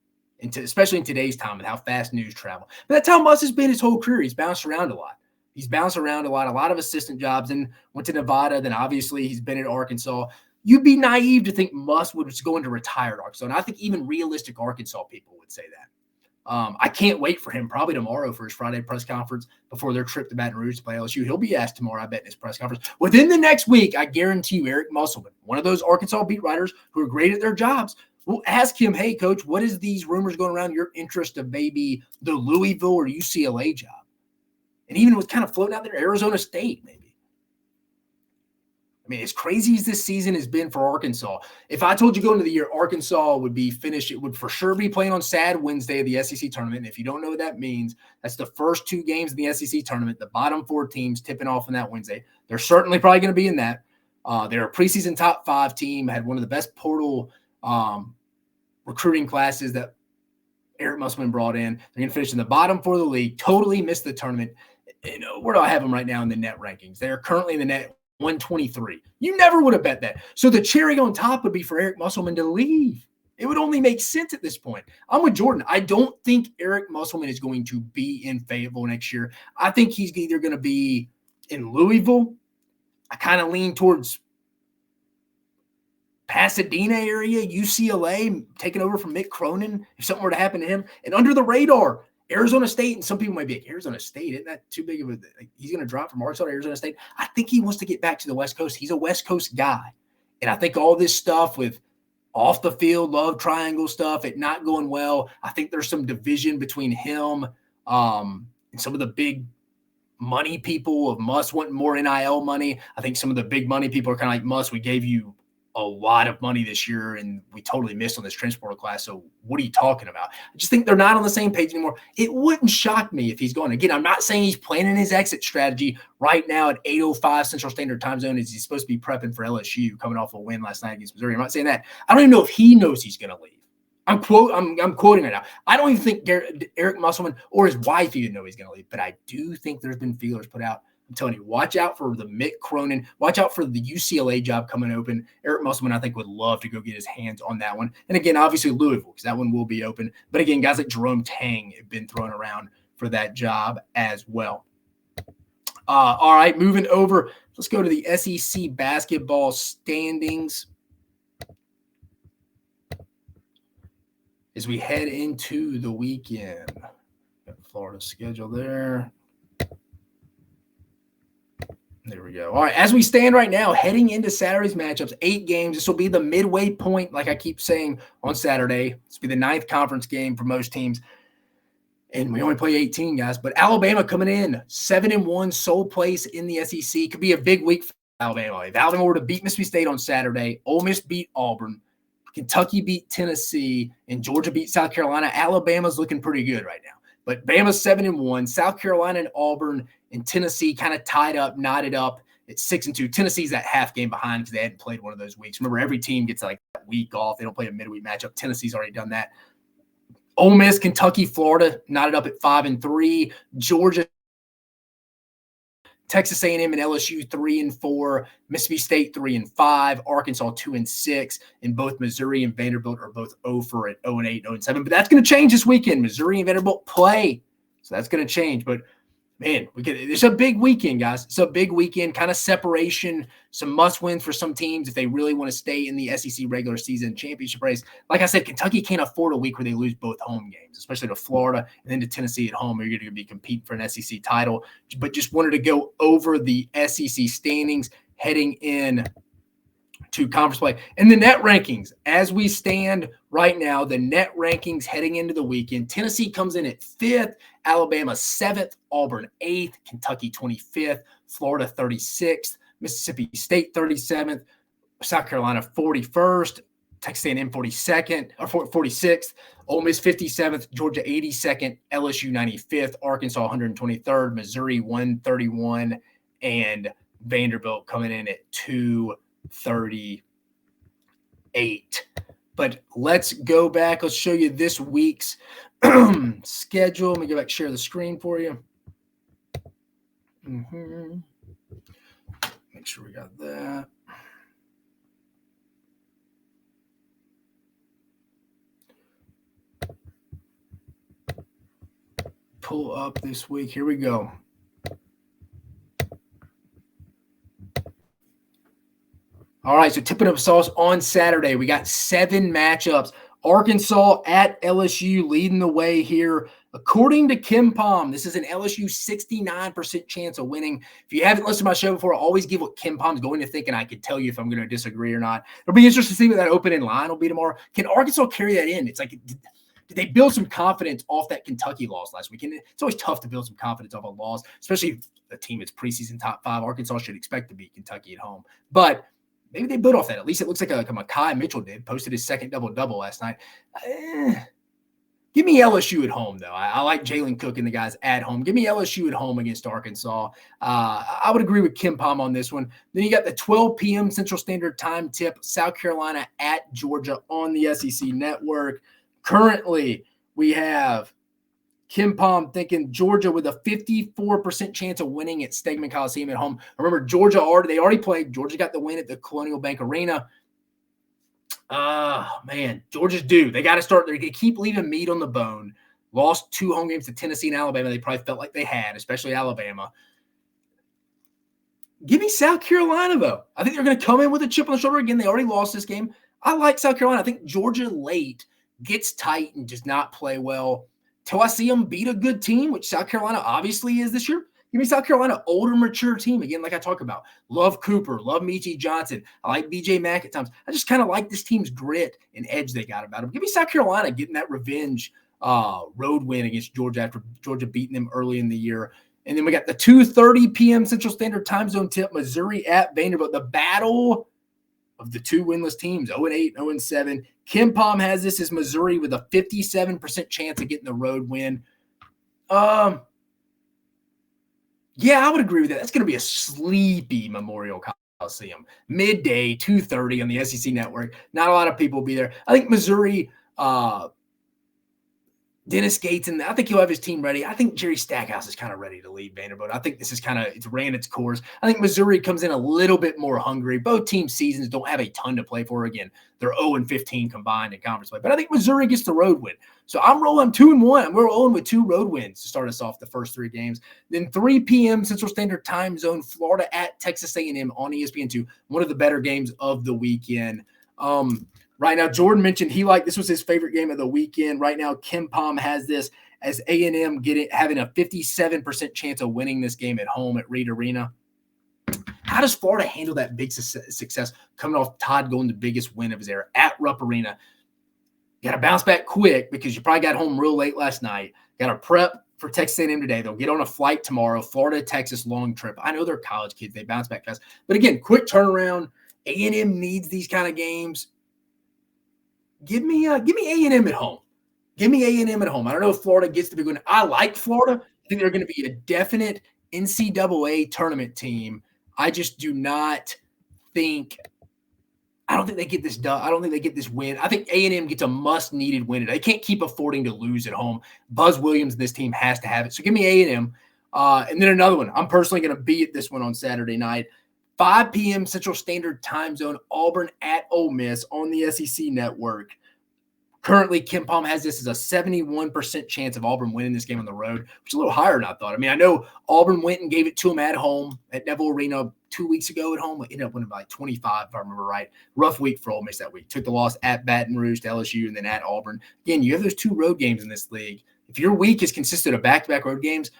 Especially in today's time with how fast news travel. But that's how Muss has been his whole career. He's bounced around a lot. A lot of assistant jobs, and went to Nevada. Then obviously he's been at Arkansas. You'd be naive to think Muss was going to retire at Arkansas. And I think even realistic Arkansas people would say that. I can't wait for him probably tomorrow for his Friday press conference before their trip to Baton Rouge to play LSU. He'll be asked tomorrow, I bet, in his press conference. Within the next week, I guarantee you Eric Musselman, one of those Arkansas beat writers who are great at their jobs, will ask him, hey, coach, what is these rumors going around your interest of maybe the Louisville or UCLA job? And even was kind of floating out there, Arizona State, maybe. I mean, as crazy as this season has been for Arkansas, if I told you going into the year Arkansas would be finished, it would for sure be playing on Sad Wednesday of the SEC tournament. And if you don't know what that means, that's the first 2 games in the SEC tournament, the bottom 4 teams tipping off on that Wednesday. They're certainly probably going to be in that. They're a preseason top 5 team, had one of the best portal recruiting classes that Eric Musselman brought in. They're going to finish in the bottom 4 of the league, totally missed the tournament. Where do I have them right now in the net rankings? They're currently in the net 123. You never would have bet that. So the cherry on top would be for Eric Musselman to leave. It would only make sense at this point. I'm with Jordan. I don't think Eric Musselman is going to be in Fayetteville next year. I think he's either going to be in Louisville. I kind of lean towards Pasadena area, UCLA, taking over from Mick Cronin, if something were to happen to him. And under the radar, Arizona State, and some people might be like, Arizona State, isn't that too big of a like, he's going to drop from Arkansas to Arizona State? I think he wants to get back to the West Coast. He's a West Coast guy. And I think all this stuff with off the field, love triangle stuff, it not going well, I think there's some division between him and some of the big money people of Muss wanting more NIL money. I think some of the big money people are kind of like, Muss, we gave you a lot of money this year and we totally missed on this transporter class. So what are you talking about? I just think they're not on the same page anymore. It wouldn't shock me if he's going. Again, I'm not saying he's planning his exit strategy right now at 8:05 Central Standard Time Zone as he's supposed to be prepping for LSU coming off a win last night against Missouri. I'm not saying that. I don't even know if he knows he's going to leave. I'm quoting right now. I don't even think Eric Musselman or his wife even know he's going to leave, but I do think there's been feelers put out. I'm telling you, watch out for the Mick Cronin. Watch out for the UCLA job coming open. Eric Musselman, I think, would love to go get his hands on that one. And again, obviously Louisville, because that one will be open. But again, guys like Jerome Tang have been thrown around for that job as well. All right, moving over. Let's go to the SEC basketball standings as we head into the weekend. Got Florida's schedule there. There we go. All right, as we stand right now, heading into Saturday's matchups, 8 games. This will be the midway point, like I keep saying, on Saturday. This will be the 9th conference game for most teams. And we only play 18, guys. But Alabama coming in, 7-1, sole place in the SEC. Could be a big week for Alabama. If Alabama were to beat Mississippi State on Saturday, Ole Miss beat Auburn, Kentucky beat Tennessee, and Georgia beat South Carolina, Alabama's looking pretty good right now. But Bama's 7-1, South Carolina and Auburn and Tennessee kind of tied up, knotted up at 6-2. Tennessee's that half game behind because they hadn't played one of those weeks. Remember, every team gets like a week off. They don't play a midweek matchup. Tennessee's already done that. Ole Miss, Kentucky, Florida knotted up at 5-3. Georgia, Texas A&M and LSU 3-4, Mississippi State 3-5, Arkansas 2-6, and both Missouri and Vanderbilt are both 0 at 0-8, 0-7. But that's going to change this weekend. Missouri and Vanderbilt play, so that's going to change. But man, it's a big weekend, guys. It's a big weekend, kind of separation, some must wins for some teams if they really want to stay in the SEC regular season championship race. Like I said, Kentucky can't afford a week where they lose both home games, especially to Florida and then to Tennessee at home, where you're going to be competing for an SEC title. But just wanted to go over the SEC standings heading in to conference play. And the net rankings, as we stand right now, the net rankings heading into the weekend, Tennessee comes in at 5th, Alabama 7th, Auburn 8th, Kentucky 25th, Florida 36th, Mississippi State 37th, South Carolina 41st, Texas A&M 42nd or 46th, Ole Miss 57th, Georgia 82nd, LSU 95th, Arkansas 123rd, Missouri 131, and Vanderbilt coming in at 238. But let's go back. Let's show you this week's schedule. Let me go back, share the screen for you. Make sure we got that. Pull up this week. Here we go. All right, so tipping up sauce on Saturday. We got 7 matchups. Arkansas at LSU leading the way here. According to Kim Palm, this is an LSU 69% chance of winning. If you haven't listened to my show before, I always give what Kim Palm's going to think, and I can tell you if I'm going to disagree or not. It'll be interesting to see what that opening line will be tomorrow. Can Arkansas carry that in? It's like, did they build some confidence off that Kentucky loss last week? And it's always tough to build some confidence off a loss, especially a team that's preseason top 5. Arkansas should expect to beat Kentucky at home. But maybe they built off that. At least it looks like a Mekhi Mitchell did. Posted his second double-double last night. Give me LSU at home, though. I like Jalen Cook and the guys at home. Give me LSU at home against Arkansas. I would agree with Kim Palm on this one. Then you got the 12 p.m. Central Standard Time tip, South Carolina at Georgia on the SEC Network. Currently, We have Kim Palm thinking Georgia with a 54% chance of winning at Stegman Coliseum at home. Remember, Georgia already played. Georgia got the win at the Colonial Bank Arena. Man, Georgia's due. They got to start. They keep leaving meat on the bone. Lost 2 home games to Tennessee and Alabama. They probably felt like they had, especially Alabama. Give me South Carolina, though. I think they're going to come in with a chip on the shoulder again. They already lost this game. I like South Carolina. I think Georgia late gets tight and does not play well till I see them beat a good team, which South Carolina obviously is this year. Give me South Carolina, older, mature team. Again, like I talk about. Love Cooper. Love Meechie Johnson. I like B.J. Mack at times. I just kind of like this team's grit and edge they got about them. Give me South Carolina getting that revenge road win against Georgia after Georgia beating them early in the year. And then we got the 2:30 p.m. Central Standard Time Zone tip, Missouri at Vanderbilt. The battle of the 2 winless teams, 0-8, 0-7. Kim Palm has this as Missouri with a 57% chance of getting the road win. Yeah, I would agree with that. That's going to be a sleepy Memorial Coliseum. Midday, 2:30 on the SEC Network. Not a lot of people will be there. I think Missouri Dennis Gates, and I think he'll have his team ready. I think Jerry Stackhouse is kind of ready to leave Vanderbilt. I think this is it's ran its course. I think Missouri comes in a little bit more hungry. Both team seasons don't have a ton to play for. Again, they're 0-15 combined in conference play. But I think Missouri gets the road win. So I'm rolling 2-1. We're rolling with 2 road wins to start us off the first 3 games. Then 3 p.m. Central Standard Time Zone, Florida at Texas A&M on ESPN2. One of the better games of the weekend. Right now, Jordan mentioned this was his favorite game of the weekend. Right now, Kim Palm has this as A&M having a 57% chance of winning this game at home at Reed Arena. How does Florida handle that big success coming off Todd going the biggest win of his era at Rupp Arena? You got to bounce back quick because you probably got home real late last night. Got to prep for Texas A&M today. They'll get on a flight tomorrow, Florida, Texas, long trip. I know they're college kids. They bounce back fast. But again, quick turnaround. A&M needs these kind of games. Give me A&M at home. Give me A&M at home. I don't know if Florida gets the big win. I like Florida. I think they're going to be a definite NCAA tournament team. I just do not think – I don't think they get this done. I don't think they get this win. I think A&M gets a must-needed win. They can't keep affording to lose at home. Buzz Williams and this team has to have it. So give me A&M. And then another one. I'm personally going to be at this one on Saturday night. 5 p.m. Central Standard Time Zone, Auburn at Ole Miss on the SEC Network. Currently, Kim Palm has this as a 71% chance of Auburn winning this game on the road, which is a little higher than I thought. I mean, I know Auburn went and gave it to them at home at Neville Arena 2 weeks ago at home. It ended up winning by like 25, if I remember right. Rough week for Ole Miss that week. Took the loss at Baton Rouge to LSU and then at Auburn. Again, you have those 2 road games in this league. If your week is consistent of back-to-back road games,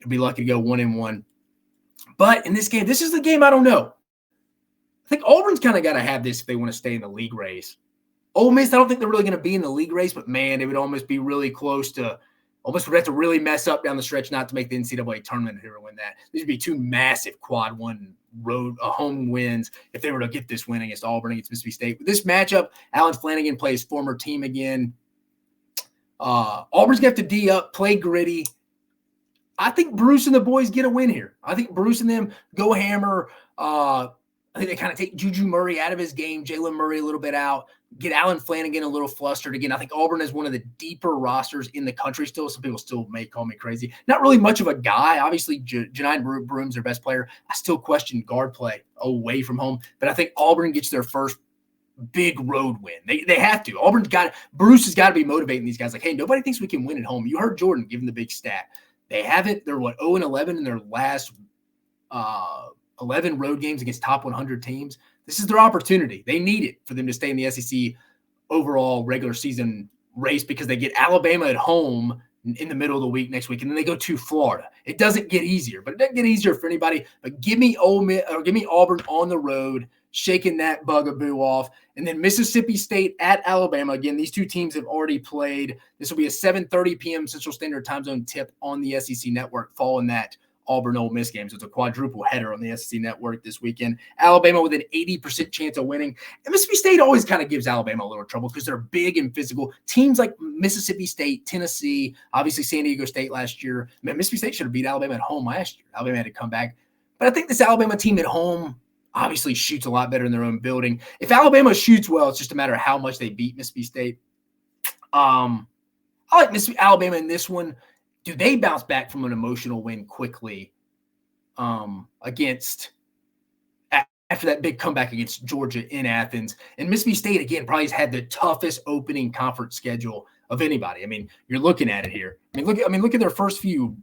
you'll be lucky to go 1-1. But in this game, this is the game I don't know. I think Auburn's kind of got to have this if they want to stay in the league race. Ole Miss, I don't think they're really going to be in the league race, but man, it would almost be really close to – almost would have to really mess up down the stretch not to make the NCAA tournament here and win that. These would be 2 massive quad 1 road home wins if they were to get this win against Auburn, against Mississippi State. With this matchup, Alan Flanagan plays former team again. Auburn's going to have to D up, play gritty. I think Bruce and the boys get a win here. I think Bruce and them go hammer. I think they kind of take Juju Murray out of his game, Jalen Murray a little bit out, get Alan Flanagan a little flustered again. I think Auburn is one of the deeper rosters in the country still. Some people still may call me crazy. Not really much of a guy. Obviously, Janine Broom's their best player. I still question guard play away from home. But I think Auburn gets their first big road win. They have to. Bruce has got to be motivating these guys. Like, hey, nobody thinks we can win at home. You heard Jordan give them the big stat. They haven't. They're 0-11 in their last 11 road games against top 100 teams. This is their opportunity. They need it for them to stay in the SEC overall regular season race because they get Alabama at home in the middle of the week next week, and then they go to Florida. It doesn't get easier, but it doesn't get easier for anybody. But give me Auburn on the road, shaking that bugaboo off. And then Mississippi State at Alabama. Again, these 2 teams have already played. This will be a 7:30 p.m. Central Standard Time Zone tip on the SEC Network following that Auburn-Ole Miss game. So it's a quadruple header on the SEC Network this weekend. Alabama with an 80% chance of winning. And Mississippi State always kind of gives Alabama a little trouble because they're big and physical. Teams like Mississippi State, Tennessee, obviously San Diego State last year. Man, Mississippi State should have beat Alabama at home last year. Alabama had to come back. But I think this Alabama team at home obviously shoots a lot better in their own building. If Alabama shoots well, it's just a matter of how much they beat Mississippi State. I like Mississippi, Alabama in this one. Do they bounce back from an emotional win quickly against after that big comeback against Georgia in Athens? And Mississippi State, again, probably has had the toughest opening conference schedule of anybody. I mean, you're looking at it here. Look at their first few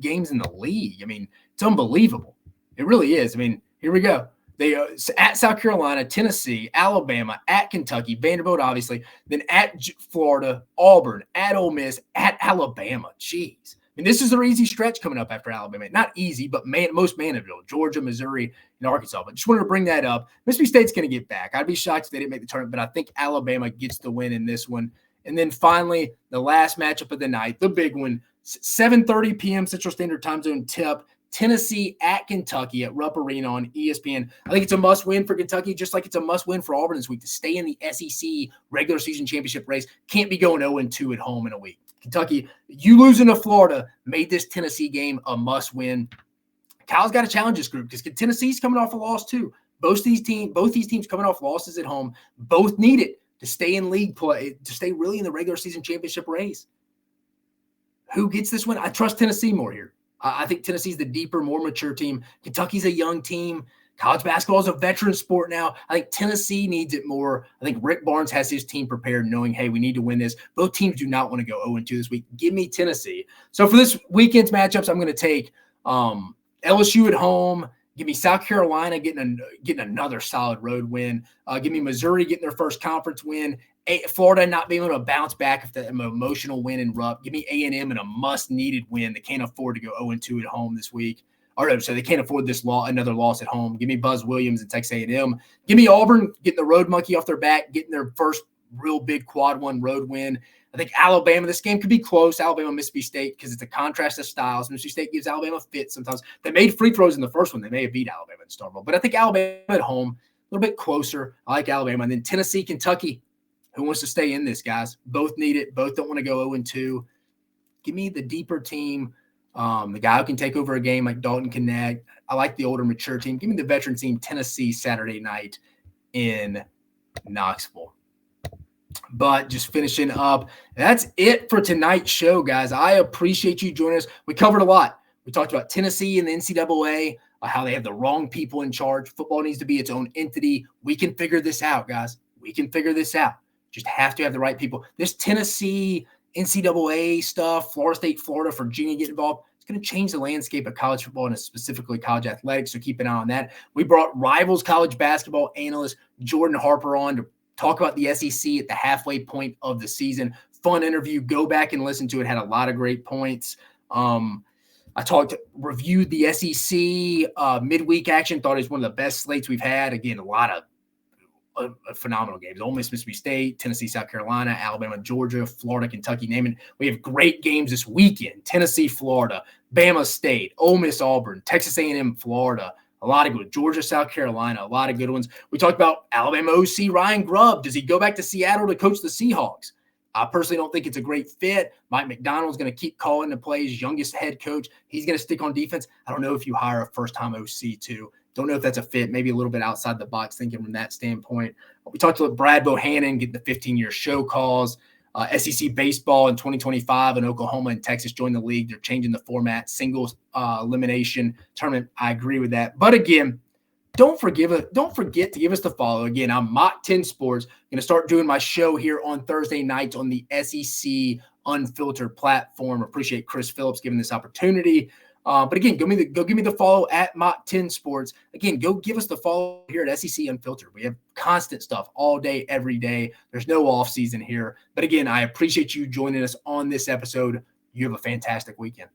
games in the league. I mean, it's unbelievable. It really is. I mean, here we go. They at South Carolina, Tennessee, Alabama, at Kentucky, Vanderbilt, obviously, then at Florida, Auburn, at Ole Miss, at Alabama. Jeez. I mean, this is their easy stretch coming up after Alabama. Not easy, but most manageable. Georgia, Missouri, and Arkansas. But just wanted to bring that up. Mississippi State's going to get back. I'd be shocked if they didn't make the tournament, but I think Alabama gets the win in this one. And then finally, the last matchup of the night, the big one, 7:30 p.m. Central Standard Time Zone tip. Tennessee at Kentucky at Rupp Arena on ESPN. I think it's a must-win for Kentucky, just like it's a must-win for Auburn this week to stay in the SEC regular season championship race. Can't be going 0-2 at home in a week. Kentucky, you losing to Florida made this Tennessee game a must-win. Kyle's got to challenge this group because Tennessee's coming off a loss too. Both these teams coming off losses at home. Both need it to stay in league play, to stay really in the regular season championship race. Who gets this win? I trust Tennessee more here. I think Tennessee's the deeper, more mature team. Kentucky's a young team. College basketball is a veteran sport now. I think Tennessee needs it more. I think Rick Barnes has his team prepared knowing, hey, we need to win this. Both teams do not want to go 0-2 this week. Give me Tennessee. So for this weekend's matchups, I'm going to take LSU at home. Give me South Carolina getting another solid road win. Give me Missouri getting their first conference win. Florida not being able to bounce back after an emotional win in Rupp. Give me A&M in a must-needed win. They can't afford to go 0-2 at home this week. So they can't afford another loss at home. Give me Buzz Williams and Texas A&M. Give me Auburn getting the road monkey off their back, getting their first real big quad one road win. I think Alabama, this game could be close. Alabama, Mississippi State, because it's a contrast of styles. Mississippi State gives Alabama fits sometimes. They made free throws in the first one. They may have beat Alabama in Starkville. But I think Alabama at home, a little bit closer. I like Alabama. And then Tennessee, Kentucky. Who wants to stay in this, guys? Both need it. Both don't want to go 0-2. Give me the deeper team, the guy who can take over a game like Dalton Connect. I like the older, mature team. Give me the veteran team, Tennessee, Saturday night in Knoxville. But just finishing up, that's it for tonight's show, guys. I appreciate you joining us. We covered a lot. We talked about Tennessee and the NCAA, how they have the wrong people in charge. Football needs to be its own entity. We can figure this out, guys. We can figure this out. Just have to have the right people. This Tennessee, NCAA stuff, Florida State, Florida, Virginia get involved. It's going to change the landscape of college football and specifically college athletics, so keep an eye on that. We brought Rivals college basketball analyst Jordan Harper on to talk about the SEC at the halfway point of the season. Fun interview. Go back and listen to it. Had a lot of great points. Reviewed the SEC midweek action. Thought it was one of the best slates we've had. Again, a lot of phenomenal games. Ole Miss, Mississippi State, Tennessee, South Carolina, Alabama, Georgia, Florida, Kentucky, name it. We have great games this weekend. Tennessee, Florida, Bama State, Ole Miss, Auburn, Texas A&M, Florida. A lot of good. Georgia, South Carolina, a lot of good ones. We talked about Alabama OC Ryan Grubb. Does he go back to Seattle to coach the Seahawks? I personally don't think it's a great fit. Mike McDonald's going to keep calling the plays, youngest head coach. He's going to stick on defense. I don't know if you hire a first-time OC too. Don't know if that's a fit, maybe a little bit outside the box thinking from that standpoint. We talked about Brad Bohannon getting the 15-year show calls. SEC baseball in 2025 in Oklahoma and Texas joined the league. They're changing the format, singles elimination tournament. I agree with that. But again, don't forget to give us the follow. Again, I'm Mach 10 Sports. Going to start doing my show here on Thursday nights on the SEC Unfiltered platform. Appreciate Chris Phillips giving this opportunity. But again, go give me the follow at Mach 10 Sports. Again, go give us the follow here at SEC Unfiltered. We have constant stuff all day, every day. There's no off season here. But again, I appreciate you joining us on this episode. You have a fantastic weekend.